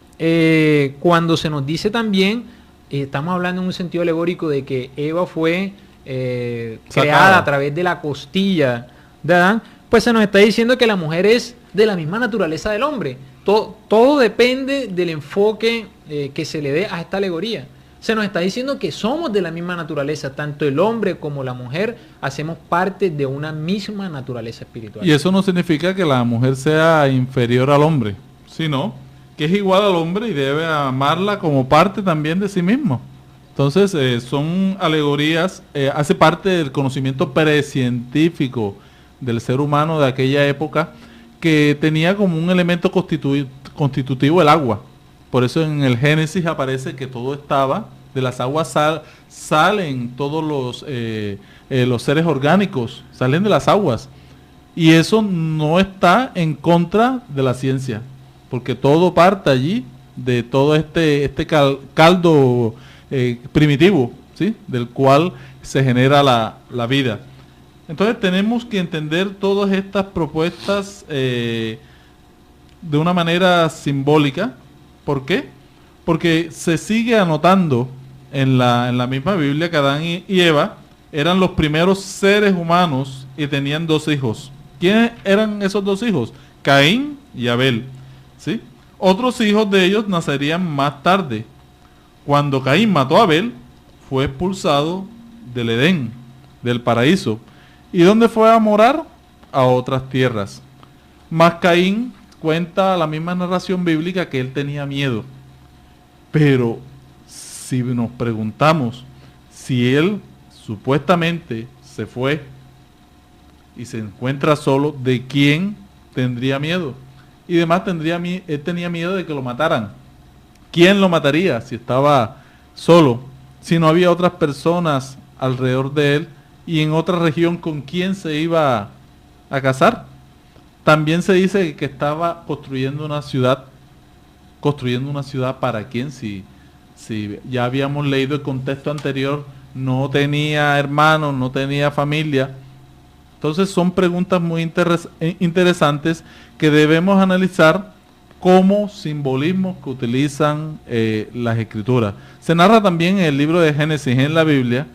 cuando se nos dice también, estamos hablando en un sentido alegórico de que Eva fue creada a través de la costilla de Adán, pues se nos está diciendo que la mujer es de la misma naturaleza del hombre. Todo depende del enfoque que se le dé a esta alegoría. Se nos está diciendo que somos de la misma naturaleza, tanto el hombre como la mujer hacemos parte de una misma naturaleza espiritual. Y eso no significa que la mujer sea inferior al hombre, sino que es igual al hombre y debe amarla como parte también de sí mismo. Entonces, son alegorías, hace parte del conocimiento precientífico del ser humano de aquella época, que tenía como un elemento constitutivo el agua. Por eso en el Génesis aparece que todo estaba, de las aguas salen todos los seres orgánicos, salen de las aguas. Y eso no está en contra de la ciencia, porque todo parte allí de todo este caldo primitivo, ¿sí? Del cual se genera la vida. Entonces tenemos que entender todas estas propuestas de una manera simbólica. ¿Por qué? Porque se sigue anotando en la misma Biblia que Adán y Eva eran los primeros seres humanos y tenían 2 hijos. ¿Quiénes eran esos 2 hijos? Caín y Abel, ¿sí? Otros hijos de ellos nacerían más tarde. Cuando Caín mató a Abel, fue expulsado del Edén, del paraíso. ¿Y dónde fue a morar? A otras tierras. Mas Caín cuenta la misma narración bíblica que él tenía miedo. Pero si nos preguntamos si él supuestamente se fue y se encuentra solo, ¿de quién tendría miedo? Y además él tenía miedo de que lo mataran. ¿Quién lo mataría si estaba solo? Si no había otras personas alrededor de él y en otra región, ¿con quién se iba a casar? También se dice que estaba construyendo una ciudad. ¿Construyendo una ciudad para quién? Si ya habíamos leído el contexto anterior, no tenía hermanos, no tenía familia. Entonces son preguntas muy interesantes que debemos analizar como simbolismos que utilizan las escrituras. Se narra también en el libro de Génesis, en la Biblia,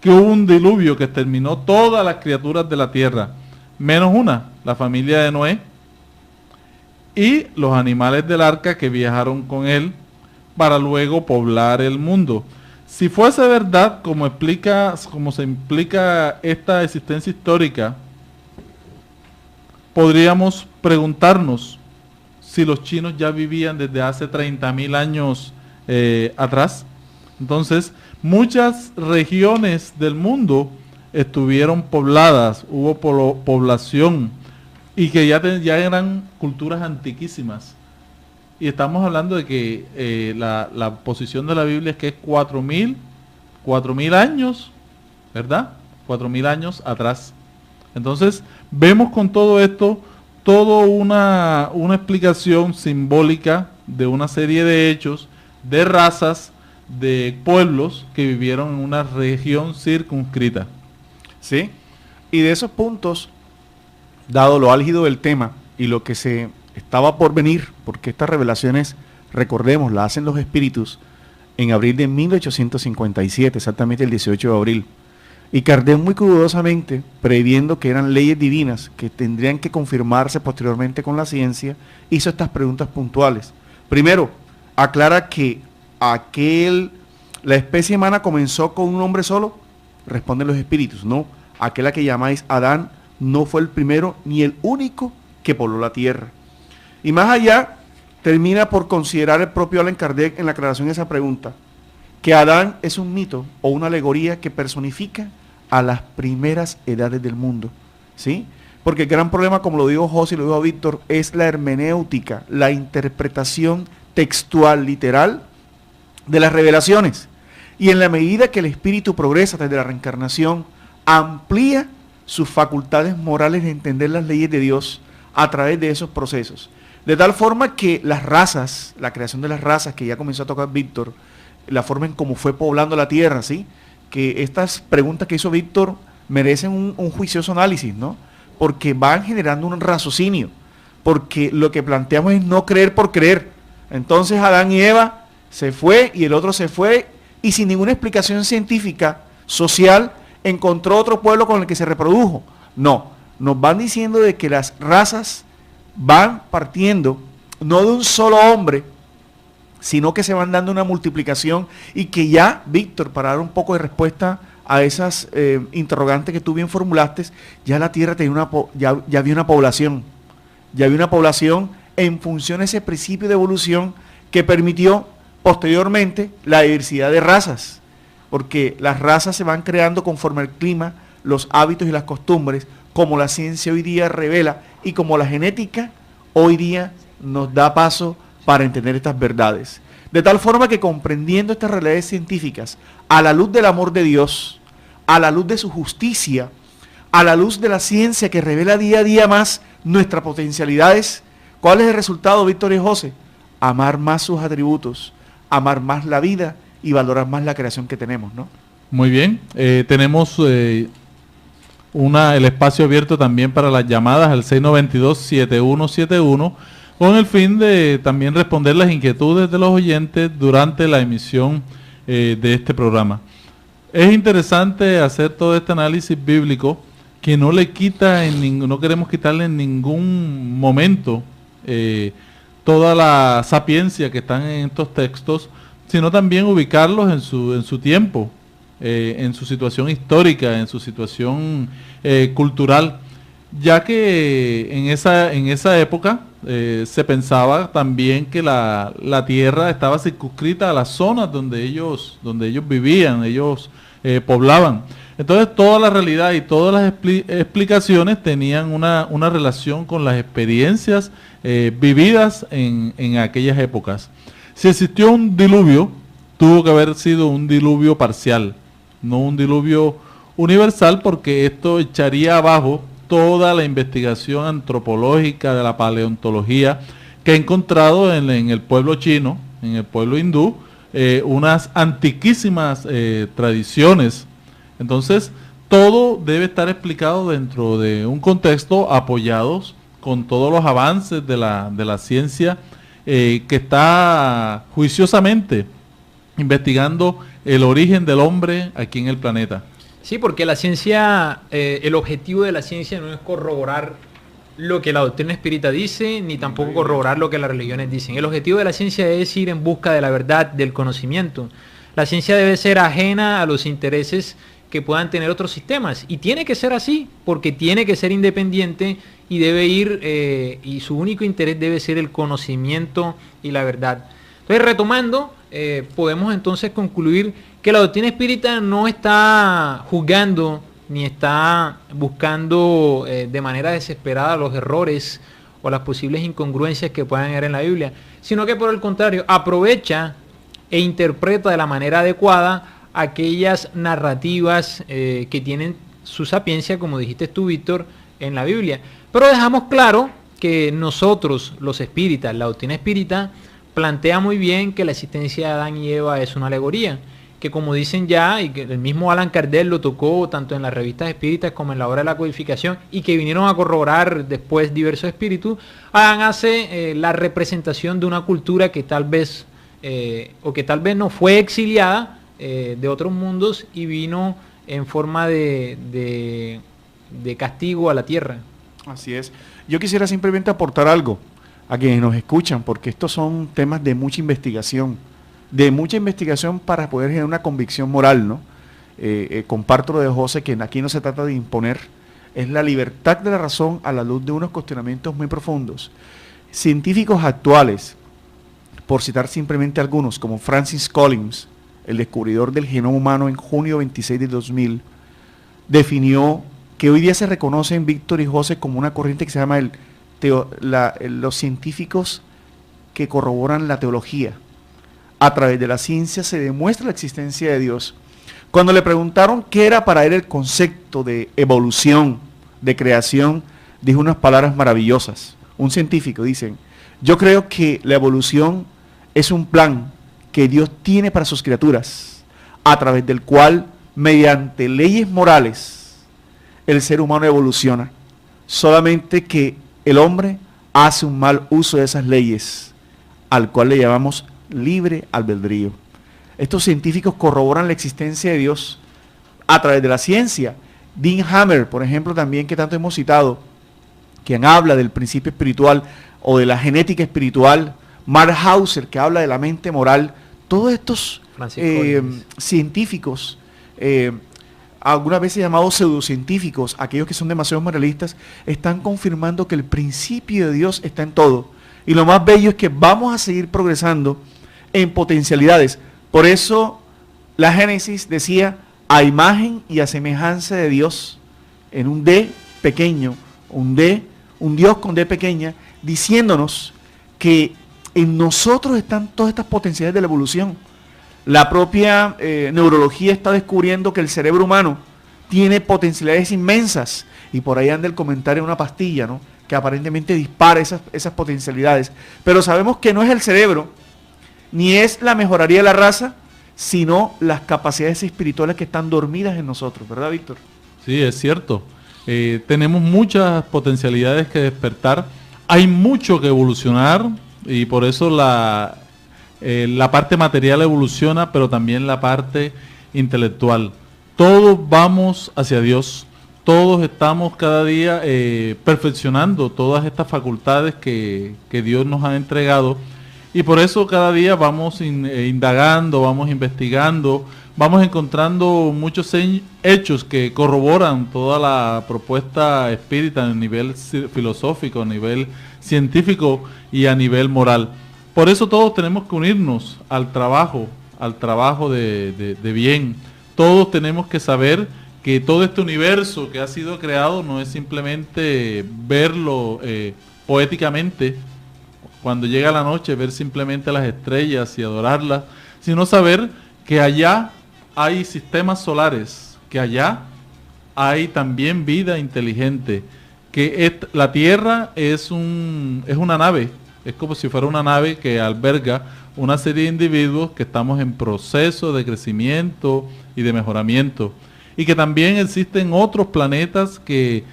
que hubo un diluvio que exterminó todas las criaturas de la tierra, menos una, la familia de Noé, y los animales del arca que viajaron con él para luego poblar el mundo. Si fuese verdad, como se implica esta existencia histórica, podríamos preguntarnos si los chinos ya vivían desde hace 30.000 años atrás. Entonces, muchas regiones del mundo estuvieron pobladas, hubo población, y que ya eran culturas antiquísimas. Y estamos hablando de que la posición de la Biblia es que es 4.000 años, ¿verdad? 4.000 años atrás. Entonces, vemos con todo esto, toda una explicación simbólica de una serie de hechos, de razas, de pueblos que vivieron en una región circunscrita. ¿Sí? Y de esos puntos, dado lo álgido del tema y lo que se estaba por venir, porque estas revelaciones, recordemos, las hacen los espíritus en abril de 1857, exactamente el 18 de abril. Y Kardec muy cuidadosamente, previendo que eran leyes divinas que tendrían que confirmarse posteriormente con la ciencia, hizo estas preguntas puntuales. Primero, aclara que la especie humana comenzó con un hombre solo. Responden los espíritus, no. Aquel a que llamáis Adán no fue el primero ni el único que pobló la tierra. Y más allá, termina por considerar el propio Allan Kardec en la aclaración de esa pregunta, que Adán es un mito o una alegoría que personifica a las primeras edades del mundo, ¿sí? Porque el gran problema, como lo dijo José y lo dijo Víctor, es la hermenéutica, la interpretación textual, literal, de las revelaciones. Y en la medida que el espíritu progresa desde la reencarnación, amplía sus facultades morales de entender las leyes de Dios a través de esos procesos. De tal forma que las razas, la creación de las razas que ya comenzó a tocar Víctor, la forma en cómo fue poblando la tierra, ¿sí? Que estas preguntas que hizo Víctor merecen un juicioso análisis, ¿no? Porque van generando un raciocinio, porque lo que planteamos es no creer por creer. Entonces Adán y Eva se fue y el otro se fue y sin ninguna explicación científica, social, encontró otro pueblo con el que se reprodujo. No, nos van diciendo de que las razas van partiendo no de un solo hombre, sino que se van dando una multiplicación y que ya, Víctor, para dar un poco de respuesta a esas interrogantes que tú bien formulaste, ya la Tierra tenía ya había una población, en función de ese principio de evolución que permitió posteriormente la diversidad de razas, porque las razas se van creando conforme al clima, los hábitos y las costumbres, como la ciencia hoy día revela y como la genética hoy día nos da paso para entender estas verdades. De tal forma que comprendiendo estas realidades científicas, a la luz del amor de Dios, a la luz de su justicia, a la luz de la ciencia que revela día a día más nuestras potencialidades, ¿cuál es el resultado, Víctor y José? Amar más sus atributos, amar más la vida y valorar más la creación que tenemos, ¿no? Muy bien, tenemos el espacio abierto también para las llamadas al 692-7171 con el fin de también responder las inquietudes de los oyentes durante la emisión de este programa. Es interesante hacer todo este análisis bíblico que no le quita, no queremos quitarle en ningún momento toda la sapiencia que están en estos textos, sino también ubicarlos en su tiempo, en su situación histórica, en su situación cultural, ya que en esa época se pensaba también que la tierra estaba circunscrita a las zonas donde ellos vivían, ellos poblaban. Entonces toda la realidad y todas las explicaciones tenían una relación con las experiencias vividas en aquellas épocas. Si existió un diluvio, tuvo que haber sido un diluvio parcial, no un diluvio universal, porque esto echaría abajo toda la investigación antropológica de la paleontología que ha encontrado en el pueblo chino, en el pueblo hindú, unas antiquísimas tradiciones. Entonces, todo debe estar explicado dentro de un contexto apoyados con todos los avances de la ciencia que está juiciosamente investigando el origen del hombre aquí en el planeta. Sí, porque la ciencia, el objetivo de la ciencia no es corroborar lo que la doctrina espírita dice, ni tampoco corroborar lo que las religiones dicen. El objetivo de la ciencia es ir en busca de la verdad, del conocimiento. La ciencia debe ser ajena a los intereses que puedan tener otros sistemas, y tiene que ser así, porque tiene que ser independiente y debe ir, y su único interés debe ser el conocimiento y la verdad. Entonces, retomando, podemos entonces concluir que la doctrina espírita no está juzgando ni está buscando de manera desesperada los errores o las posibles incongruencias que puedan haber en la Biblia, sino que por el contrario aprovecha e interpreta de la manera adecuada aquellas narrativas que tienen su sapiencia, como dijiste tú, Víctor, en la Biblia. Pero dejamos claro que nosotros, los espíritas, la doctrina espírita, plantea muy bien que la existencia de Adán y Eva es una alegoría, que como dicen ya, y que el mismo Allan Kardec lo tocó tanto en las revistas espíritas como en la obra de la codificación, y que vinieron a corroborar después diversos espíritus, Adán hace la representación de una cultura que tal vez, o que tal vez no fue exiliada de otros mundos y vino en forma de castigo a la tierra. Así es. Yo quisiera simplemente aportar algo a quienes nos escuchan, porque estos son temas de mucha investigación para poder generar una convicción moral, ¿no? Comparto lo de José, que aquí no se trata de imponer es la libertad de la razón a la luz de unos cuestionamientos muy profundos. Científicos actuales, por citar simplemente algunos, como Francis Collins, el descubridor del genoma humano en junio 26 de 2000, definió que hoy día se reconoce en Víctor y José como una corriente que se llama los científicos que corroboran la teología. A través de la ciencia se demuestra la existencia de Dios. Cuando le preguntaron qué era para él el concepto de evolución, de creación, dijo unas palabras maravillosas. Un científico, dicen, yo creo que la evolución es un plan que Dios tiene para sus criaturas, a través del cual, mediante leyes morales, el ser humano evoluciona. Solamente que el hombre hace un mal uso de esas leyes, al cual le llamamos libre albedrío. Estos científicos corroboran la existencia de Dios a través de la ciencia. Dean Hammer, por ejemplo, también, que tanto hemos citado, quien habla del principio espiritual o de la genética espiritual. Mark Hauser, que habla de la mente moral. Todos estos científicos, algunas veces llamados pseudocientíficos, aquellos que son demasiado moralistas, están confirmando que el principio de Dios está en todo. Y lo más bello es que vamos a seguir progresando en potencialidades. Por eso la Génesis decía, a imagen y a semejanza de Dios, en un D pequeño, un Dios con D pequeña, diciéndonos que en nosotros están todas estas potencialidades de la evolución. La propia neurología está descubriendo que el cerebro humano tiene potencialidades inmensas, y por ahí anda el comentario de una pastilla, ¿no?, que aparentemente dispara esas potencialidades. Pero sabemos que no es el cerebro, ni es la mejoría de la raza, sino las capacidades espirituales que están dormidas en nosotros, ¿verdad, Víctor? Sí, es cierto. Tenemos muchas potencialidades que despertar. Hay mucho que evolucionar, y por eso la parte material evoluciona, pero también la parte intelectual. Todos vamos hacia Dios. Todos estamos cada día perfeccionando todas estas facultades que Dios nos ha entregado, y por eso cada día vamos indagando, vamos investigando, vamos encontrando muchos hechos que corroboran toda la propuesta espírita a nivel filosófico, a nivel científico y a nivel moral. Por eso todos tenemos que unirnos al trabajo de bien. Todos tenemos que saber que todo este universo que ha sido creado no es simplemente verlo poéticamente, cuando llega la noche, ver simplemente las estrellas y adorarlas, sino saber que allá hay sistemas solares, que allá hay también vida inteligente, que la Tierra es una nave, es como si fuera una nave que alberga una serie de individuos que estamos en proceso de crecimiento y de mejoramiento, y que también existen otros planetas que,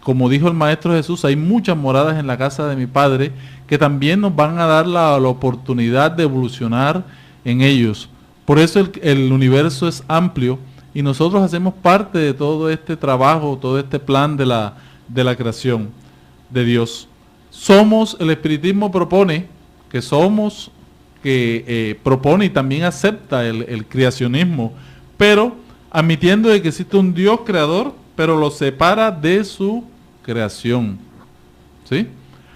como dijo el Maestro Jesús, hay muchas moradas en la casa de mi Padre, que también nos van a dar la oportunidad de evolucionar en ellos. Por eso el universo es amplio, y nosotros hacemos parte de todo este trabajo, todo este plan de la creación de Dios. El espiritismo propone propone y también acepta el creacionismo, pero admitiendo de que existe un Dios creador, pero lo separa de su creación, ¿sí?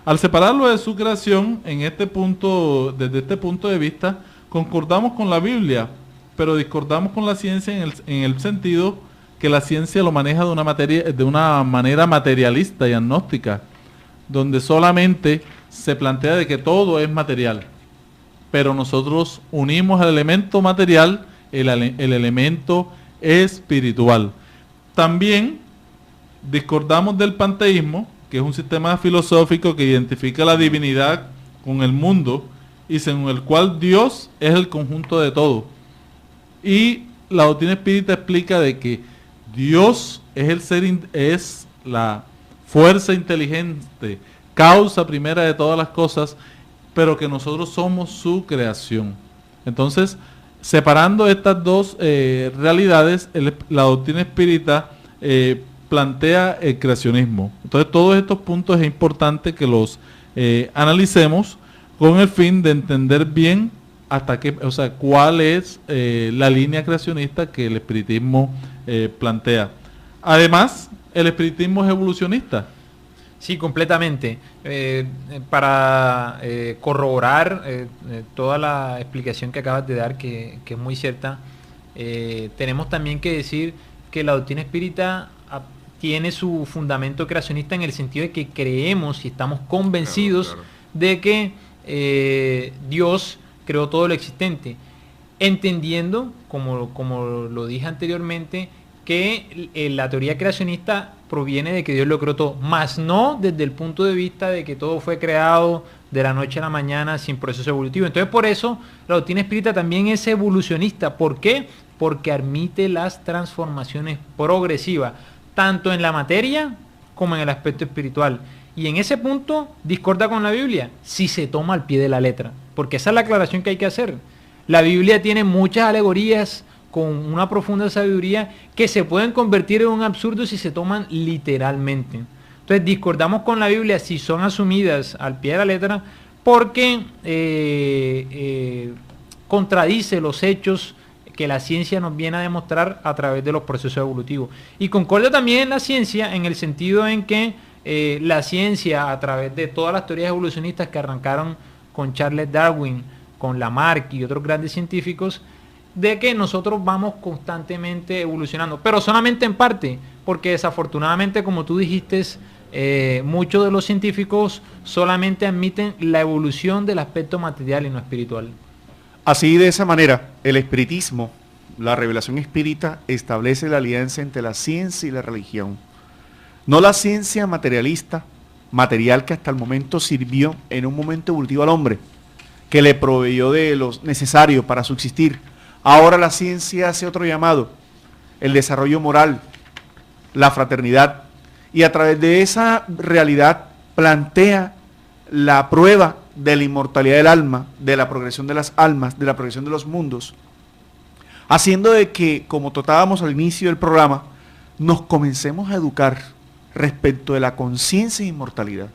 Al separarlo de su creación, desde este punto de vista, concordamos con la Biblia, pero discordamos con la ciencia en el sentido que la ciencia lo maneja de una manera materialista y agnóstica, donde solamente se plantea de que todo es material, pero nosotros unimos el elemento material, el elemento espiritual. También discordamos del panteísmo, que es un sistema filosófico que identifica la divinidad con el mundo, y según el cual Dios es el conjunto de todo. Y la doctrina espírita explica de que Dios es la fuerza inteligente, causa primera de todas las cosas, pero que nosotros somos su creación. Entonces, separando estas dos realidades, la doctrina espírita plantea el creacionismo. Entonces, todos estos puntos es importante que los analicemos con el fin de entender bien cuál es la línea creacionista que el espiritismo plantea. Además, el espiritismo es evolucionista. Sí, completamente. Para corroborar toda la explicación que acabas de dar, que es muy cierta, tenemos también que decir que la doctrina espírita tiene su fundamento creacionista en el sentido de que creemos y estamos convencidos de que Dios creó todo lo existente, entendiendo, como lo dije anteriormente, que la teoría creacionista proviene de que Dios lo creó todo, más no desde el punto de vista de que todo fue creado de la noche a la mañana sin proceso evolutivo. Entonces, por eso la doctrina espírita también es evolucionista. ¿Por qué? Porque admite las transformaciones progresivas, tanto en la materia como en el aspecto espiritual. Y en ese punto discorda con la Biblia, si se toma al pie de la letra, porque esa es la aclaración que hay que hacer. La Biblia tiene muchas alegorías con una profunda sabiduría que se pueden convertir en un absurdo si se toman literalmente. Entonces discordamos con la Biblia si son asumidas al pie de la letra, porque contradice los hechos que la ciencia nos viene a demostrar a través de los procesos evolutivos. Y concorda también la ciencia en el sentido en que la ciencia, a través de todas las teorías evolucionistas que arrancaron con Charles Darwin, con Lamarck y otros grandes científicos, de que nosotros vamos constantemente evolucionando, pero solamente en parte, porque desafortunadamente, como tú dijiste, muchos de los científicos solamente admiten la evolución del aspecto material y no espiritual. Así, de esa manera, el espiritismo, la revelación espírita, establece la alianza entre la ciencia y la religión. No la ciencia materialista, material que hasta el momento sirvió en un momento evolutivo al hombre, que le proveyó de lo necesario para subsistir. Ahora la ciencia hace otro llamado, el desarrollo moral, la fraternidad, y a través de esa realidad plantea la prueba de la inmortalidad del alma, de la progresión de las almas, de la progresión de los mundos, haciendo de que, como tratábamos al inicio del programa, nos comencemos a educar respecto de la conciencia e inmortalidad.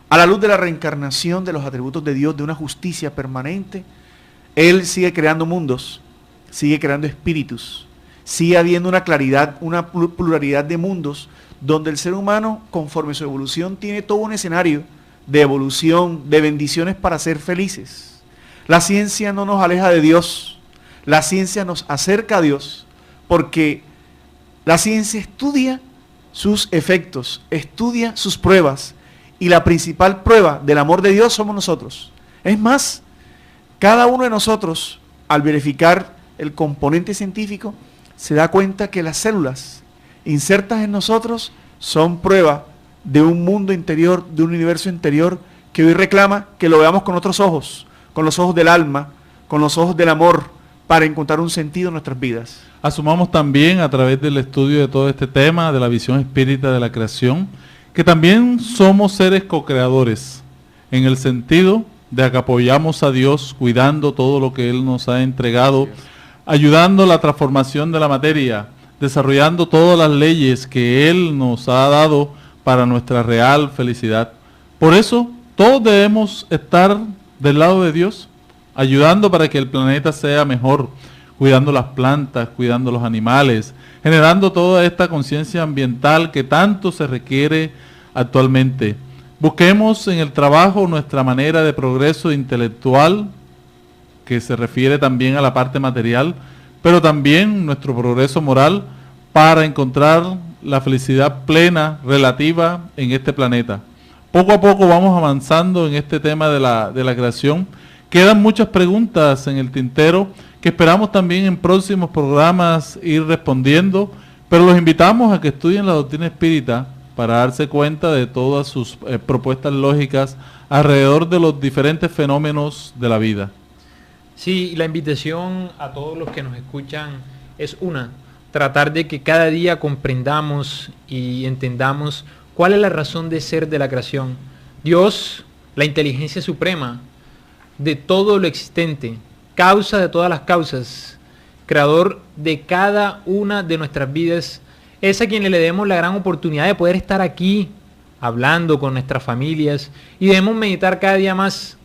A la luz de la reencarnación de los atributos de Dios, de una justicia permanente, Él sigue creando mundos, sigue creando espíritus, sigue habiendo una claridad, una pluralidad de mundos, donde el ser humano, conforme su evolución, tiene todo un escenario de evolución, de bendiciones para ser felices. La ciencia no nos aleja de Dios, la ciencia nos acerca a Dios, porque la ciencia estudia sus efectos, estudia sus pruebas, y la principal prueba del amor de Dios somos nosotros. Es más, cada uno de nosotros, al verificar el componente científico, se da cuenta que las células insertas en nosotros son prueba de un mundo interior, de un universo interior, que hoy reclama que lo veamos con otros ojos, con los ojos del alma, con los ojos del amor, para encontrar un sentido en nuestras vidas. Asumamos también, a través del estudio de todo este tema, de la visión espírita de la creación, que también somos seres co-creadores, en el sentido de que apoyamos a Dios cuidando todo lo que Él nos ha entregado, ayudando la transformación de la materia, desarrollando todas las leyes que Él nos ha dado para nuestra real felicidad. Por eso, todos debemos estar del lado de Dios, ayudando para que el planeta sea mejor, cuidando las plantas, cuidando los animales, generando toda esta conciencia ambiental que tanto se requiere actualmente. Busquemos en el trabajo nuestra manera de progreso intelectual, que se refiere también a la parte material, pero también nuestro progreso moral para encontrar la felicidad plena relativa en este planeta. Poco a poco vamos avanzando en este tema de la creación. Quedan muchas preguntas en el tintero que esperamos también en próximos programas ir respondiendo, pero los invitamos a que estudien la doctrina espírita para darse cuenta de todas sus propuestas lógicas alrededor de los diferentes fenómenos de la vida. Sí, la invitación a todos los que nos escuchan es tratar de que cada día comprendamos y entendamos cuál es la razón de ser de la creación. Dios, la inteligencia suprema de todo lo existente, causa de todas las causas, creador de cada una de nuestras vidas, es a quien le demos la gran oportunidad de poder estar aquí hablando con nuestras familias, y debemos meditar cada día más,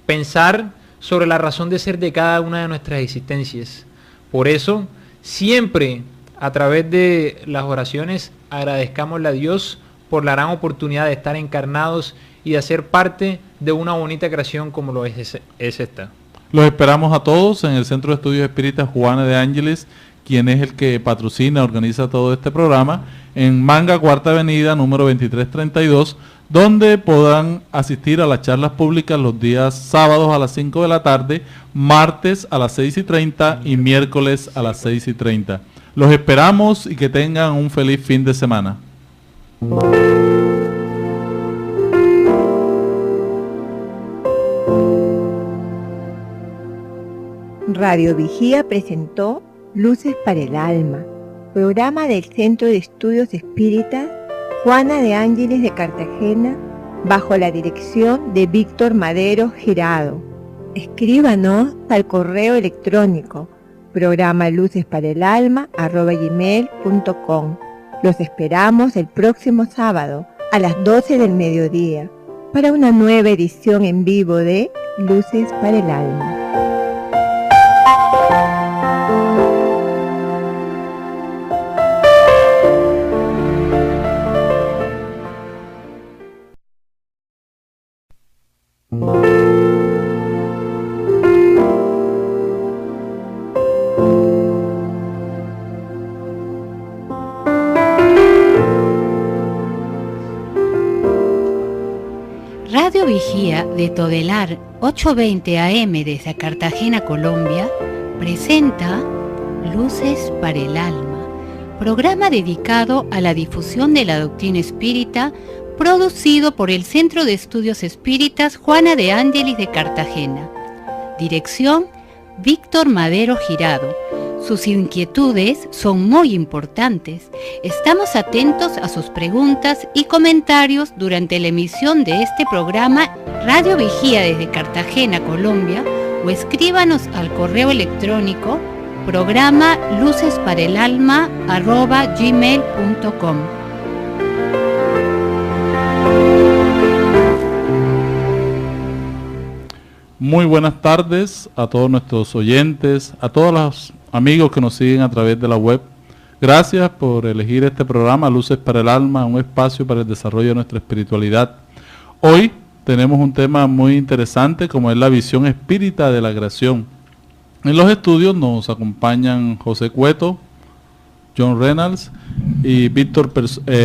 pensar sobre la razón de ser de cada una de nuestras existencias. Por eso, siempre a través de las oraciones agradezcamosle a Dios por la gran oportunidad de estar encarnados y de hacer parte de una bonita creación como lo es esta. Los esperamos a todos en el Centro de Estudios Espíritas Juana de Ángeles, quien es el que patrocina, organiza todo este programa, en Manga, Cuarta Avenida, número 2332, donde podrán asistir a las charlas públicas los días sábados a las 5 de la tarde, martes a las 6:30 y miércoles a las 6:30. Los esperamos y que tengan un feliz fin de semana. Radio Vigía presentó Luces para el Alma, programa del Centro de Estudios Espíritas Juana de Ángeles de Cartagena, bajo la dirección de Víctor Madero Girado. Escríbanos al correo electrónico programalucesparaelalma@gmail.com. Los esperamos el próximo sábado a las 12 del mediodía para una nueva edición en vivo de Luces para el Alma. Radio Vigía de Todelar 820 AM desde Cartagena, Colombia, presenta Luces para el Alma, programa dedicado a la difusión de la doctrina espírita, producido por el Centro de Estudios Espíritas Juana de Ángeles de Cartagena. Dirección: Víctor Madero Girado. Sus inquietudes son muy importantes. Estamos atentos a sus preguntas y comentarios durante la emisión de este programa Radio Vigía desde Cartagena, Colombia, o escríbanos al correo electrónico programa lucesparaelalma@gmail.com. Muy buenas tardes a todos nuestros oyentes, a todos los amigos que nos siguen a través de la web. Gracias por elegir este programa, Luces para el Alma, un espacio para el desarrollo de nuestra espiritualidad. Hoy tenemos un tema muy interesante, como es la visión espírita de la creación. En los estudios nos acompañan José Cueto, John Reynolds y Víctor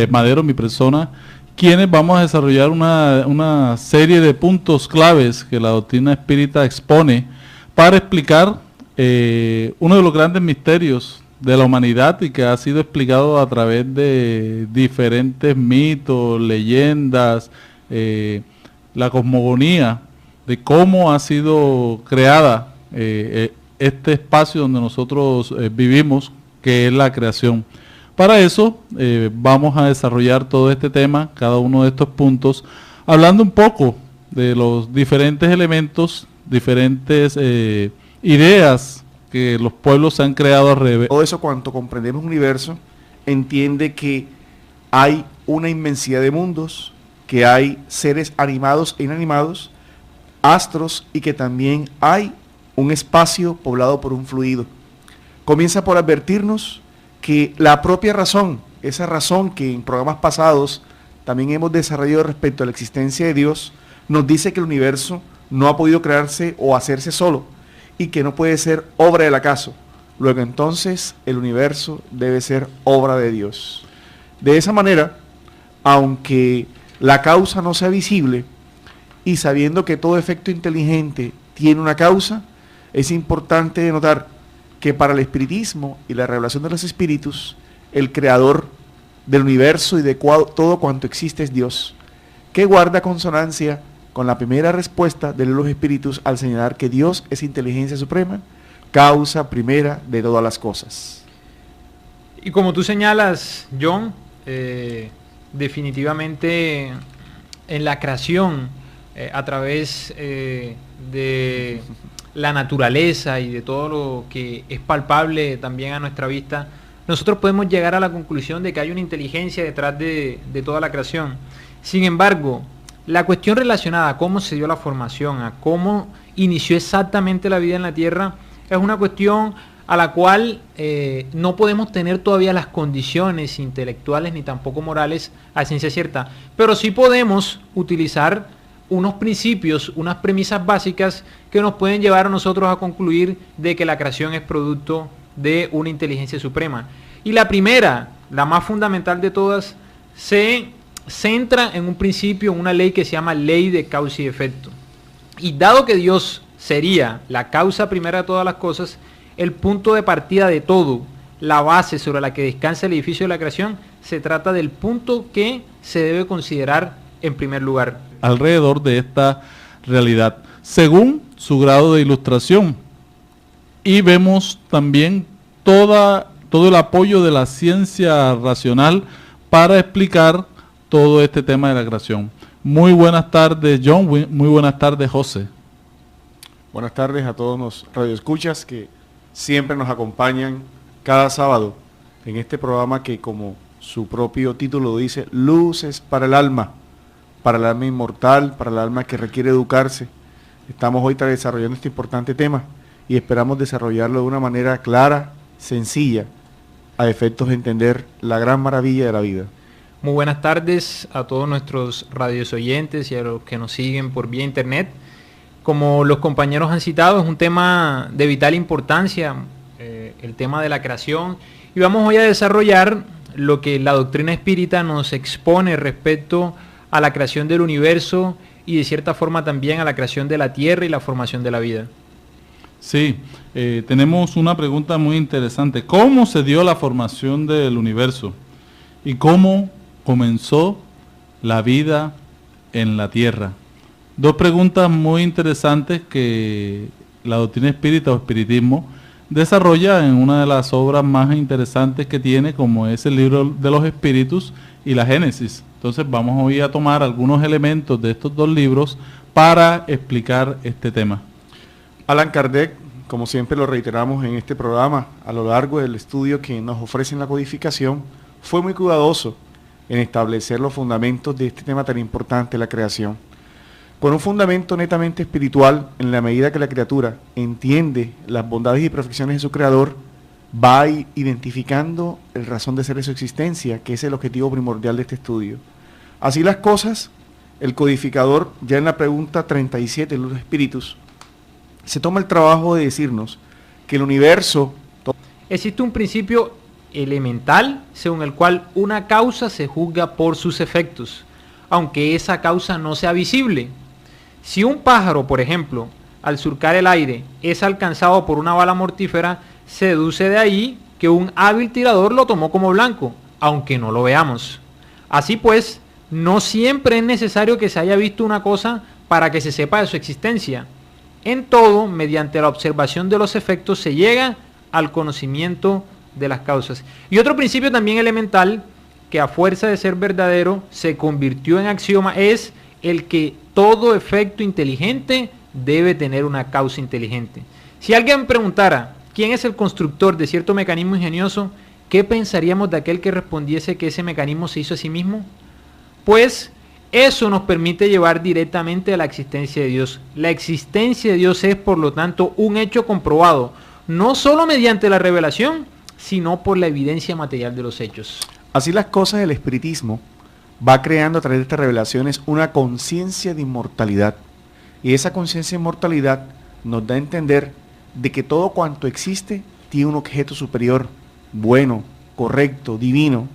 Madero, mi persona, quienes vamos a desarrollar una serie de puntos claves que la doctrina espírita expone para explicar uno de los grandes misterios de la humanidad y que ha sido explicado a través de diferentes mitos, leyendas, la cosmogonía de cómo ha sido creada este espacio donde nosotros vivimos, que es la creación. Para eso vamos a desarrollar todo este tema, cada uno de estos puntos, hablando un poco de los diferentes elementos, diferentes ideas que los pueblos se han creado alrededor. Todo eso, cuanto comprendemos el universo, entiende que hay una inmensidad de mundos, que hay seres animados e inanimados, astros, y que también hay un espacio poblado por un fluido. Comienza por advertirnos que la propia razón, esa razón que en programas pasados también hemos desarrollado respecto a la existencia de Dios, nos dice que el universo no ha podido crearse o hacerse solo y que no puede ser obra del acaso. Luego entonces el universo debe ser obra de Dios. De esa manera, aunque la causa no sea visible y sabiendo que todo efecto inteligente tiene una causa, es importante notar que para el espiritismo y la revelación de los espíritus, el creador del universo y de todo cuanto existe es Dios, que guarda consonancia con la primera respuesta de los espíritus al señalar que Dios es inteligencia suprema, causa primera de todas las cosas. Y como tú señalas, John, definitivamente en la creación, a través de la naturaleza y de todo lo que es palpable también a nuestra vista, nosotros podemos llegar a la conclusión de que hay una inteligencia detrás de toda la creación. Sin embargo, la cuestión relacionada a cómo se dio la formación, a cómo inició exactamente la vida en la Tierra, es una cuestión a la cual no podemos tener todavía las condiciones intelectuales ni tampoco morales a ciencia cierta, pero sí podemos utilizar unos principios, unas premisas básicas que nos pueden llevar a nosotros a concluir de que la creación es producto de una inteligencia suprema. Y la primera, la más fundamental de todas, se centra en un principio, en una ley que se llama ley de causa y efecto. Y dado que Dios sería la causa primera de todas las cosas, el punto de partida de todo, la base sobre la que descansa el edificio de la creación, se trata del punto que se debe considerar en primer lugar. Alrededor de esta realidad, según su grado de ilustración. Y vemos también todo el apoyo de la ciencia racional para explicar todo este tema de la creación. Muy buenas tardes, John. Muy buenas tardes, José. Buenas tardes a todos los radioescuchas que siempre nos acompañan cada sábado en este programa que, como su propio título dice, luces para el alma inmortal, para el alma que requiere educarse. Estamos hoy desarrollando este importante tema y esperamos desarrollarlo de una manera clara, sencilla, a efectos de entender la gran maravilla de la vida. Muy buenas tardes a todos nuestros radioyentes y a los que nos siguen por vía internet. Como los compañeros han citado, es un tema de vital importancia, el tema de la creación, y vamos hoy a desarrollar lo que la doctrina espírita nos expone respecto a la creación del universo y de cierta forma también a la creación de la tierra y la formación de la vida. Sí, tenemos una pregunta muy interesante. ¿Cómo se dio la formación del universo? ¿Y cómo comenzó la vida en la tierra? Dos preguntas muy interesantes que la doctrina espírita o espiritismo desarrolla en una de las obras más interesantes que tiene, como es el libro de los espíritus y la Génesis. Entonces vamos hoy a tomar algunos elementos de estos dos libros para explicar este tema. Allan Kardec, como siempre lo reiteramos en este programa, a lo largo del estudio que nos ofrece en la codificación, fue muy cuidadoso en establecer los fundamentos de este tema tan importante, la creación. Con un fundamento netamente espiritual, en la medida que la criatura entiende las bondades y perfecciones de su creador, va identificando el razón de ser de su existencia, que es el objetivo primordial de este estudio. Así las cosas, el codificador, ya en la pregunta 37 de los espíritus, se toma el trabajo de decirnos que el universo... Existe un principio elemental según el cual una causa se juzga por sus efectos, aunque esa causa no sea visible. Si un pájaro, por ejemplo, al surcar el aire es alcanzado por una bala mortífera, se deduce de ahí que un hábil tirador lo tomó como blanco, aunque no lo veamos. Así pues, no siempre es necesario que se haya visto una cosa para que se sepa de su existencia. En todo, mediante la observación de los efectos se llega al conocimiento de las causas. Y otro principio también elemental, que a fuerza de ser verdadero se convirtió en axioma, es el que todo efecto inteligente debe tener una causa inteligente. Si alguien preguntara quién es el constructor de cierto mecanismo ingenioso, ¿qué pensaríamos de aquel que respondiese que ese mecanismo se hizo a sí mismo? Pues eso nos permite llevar directamente a la existencia de Dios. La existencia de Dios es, por lo tanto, un hecho comprobado, no solo mediante la revelación, sino por la evidencia material de los hechos. Así las cosas, el espiritismo va creando a través de estas revelaciones una conciencia de inmortalidad. Y esa conciencia de inmortalidad nos da a entender de que todo cuanto existe tiene un objeto superior, bueno, correcto, divino.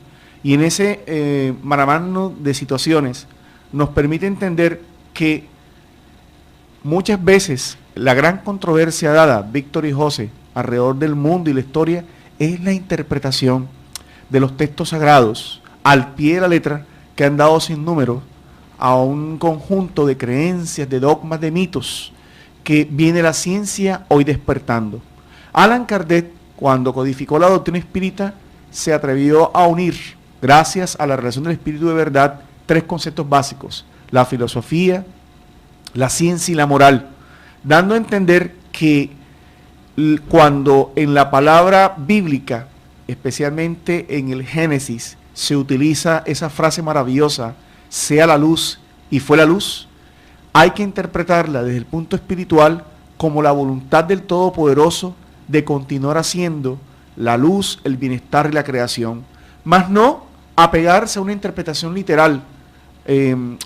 Y en ese maramano de situaciones nos permite entender que muchas veces la gran controversia dada, Víctor y José, alrededor del mundo y la historia, es la interpretación de los textos sagrados al pie de la letra, que han dado sin número a un conjunto de creencias, de dogmas, de mitos, que viene la ciencia hoy despertando. Allan Kardec, cuando codificó la doctrina espírita, se atrevió a unir, gracias a la relación del espíritu de verdad, tres conceptos básicos: la filosofía, la ciencia y la moral, dando a entender que cuando en la palabra bíblica, especialmente en el Génesis, se utiliza esa frase maravillosa, sea la luz y fue la luz, hay que interpretarla desde el punto espiritual como la voluntad del Todopoderoso de continuar haciendo la luz, el bienestar y la creación, más no apegarse a una interpretación literal,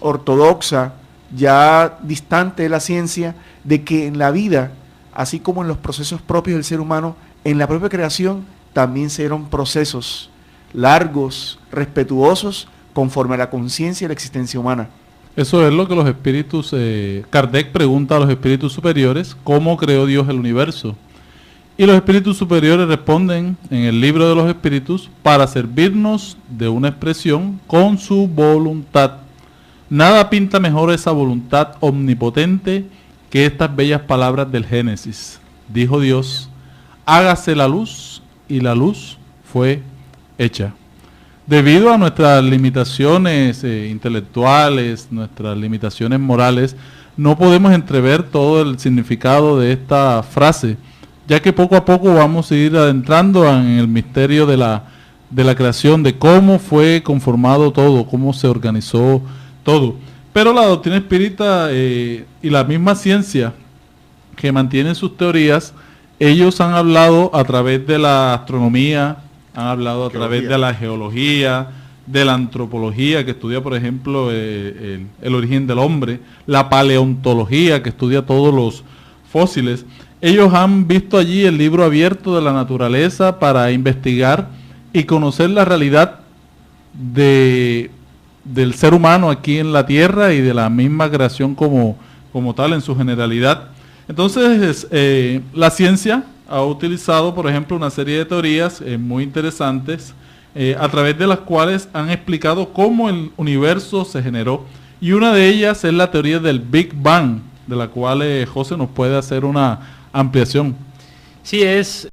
ortodoxa, ya distante de la ciencia, de que en la vida, así como en los procesos propios del ser humano, en la propia creación también se dieron procesos largos, respetuosos, conforme a la conciencia y la existencia humana. Eso es lo que los espíritus, Kardec pregunta a los espíritus superiores, ¿cómo creó Dios el universo? Y los espíritus superiores responden en el libro de los espíritus, para servirnos de una expresión con su voluntad. Nada pinta mejor esa voluntad omnipotente que estas bellas palabras del Génesis. Dijo Dios, hágase la luz, y la luz fue hecha. Debido a nuestras limitaciones intelectuales, nuestras limitaciones morales, no podemos entrever todo el significado de esta frase, ya que poco a poco vamos a ir adentrando en el misterio de la creación, de cómo fue conformado todo, cómo se organizó todo. Pero la doctrina espírita y la misma ciencia que mantienen sus teorías, ellos han hablado a través de la astronomía, han hablado a través de la geología, de la antropología, que estudia, por ejemplo, el origen del hombre, la paleontología, que estudia todos los fósiles. Ellos han visto allí el libro abierto de la naturaleza para investigar y conocer la realidad del ser humano aquí en la Tierra y de la misma creación como tal en su generalidad. Entonces, la ciencia ha utilizado, por ejemplo, una serie de teorías muy interesantes a través de las cuales han explicado cómo el universo se generó. Y una de ellas es la teoría del Big Bang, de la cual José nos puede hacer una ampliación. Sí, es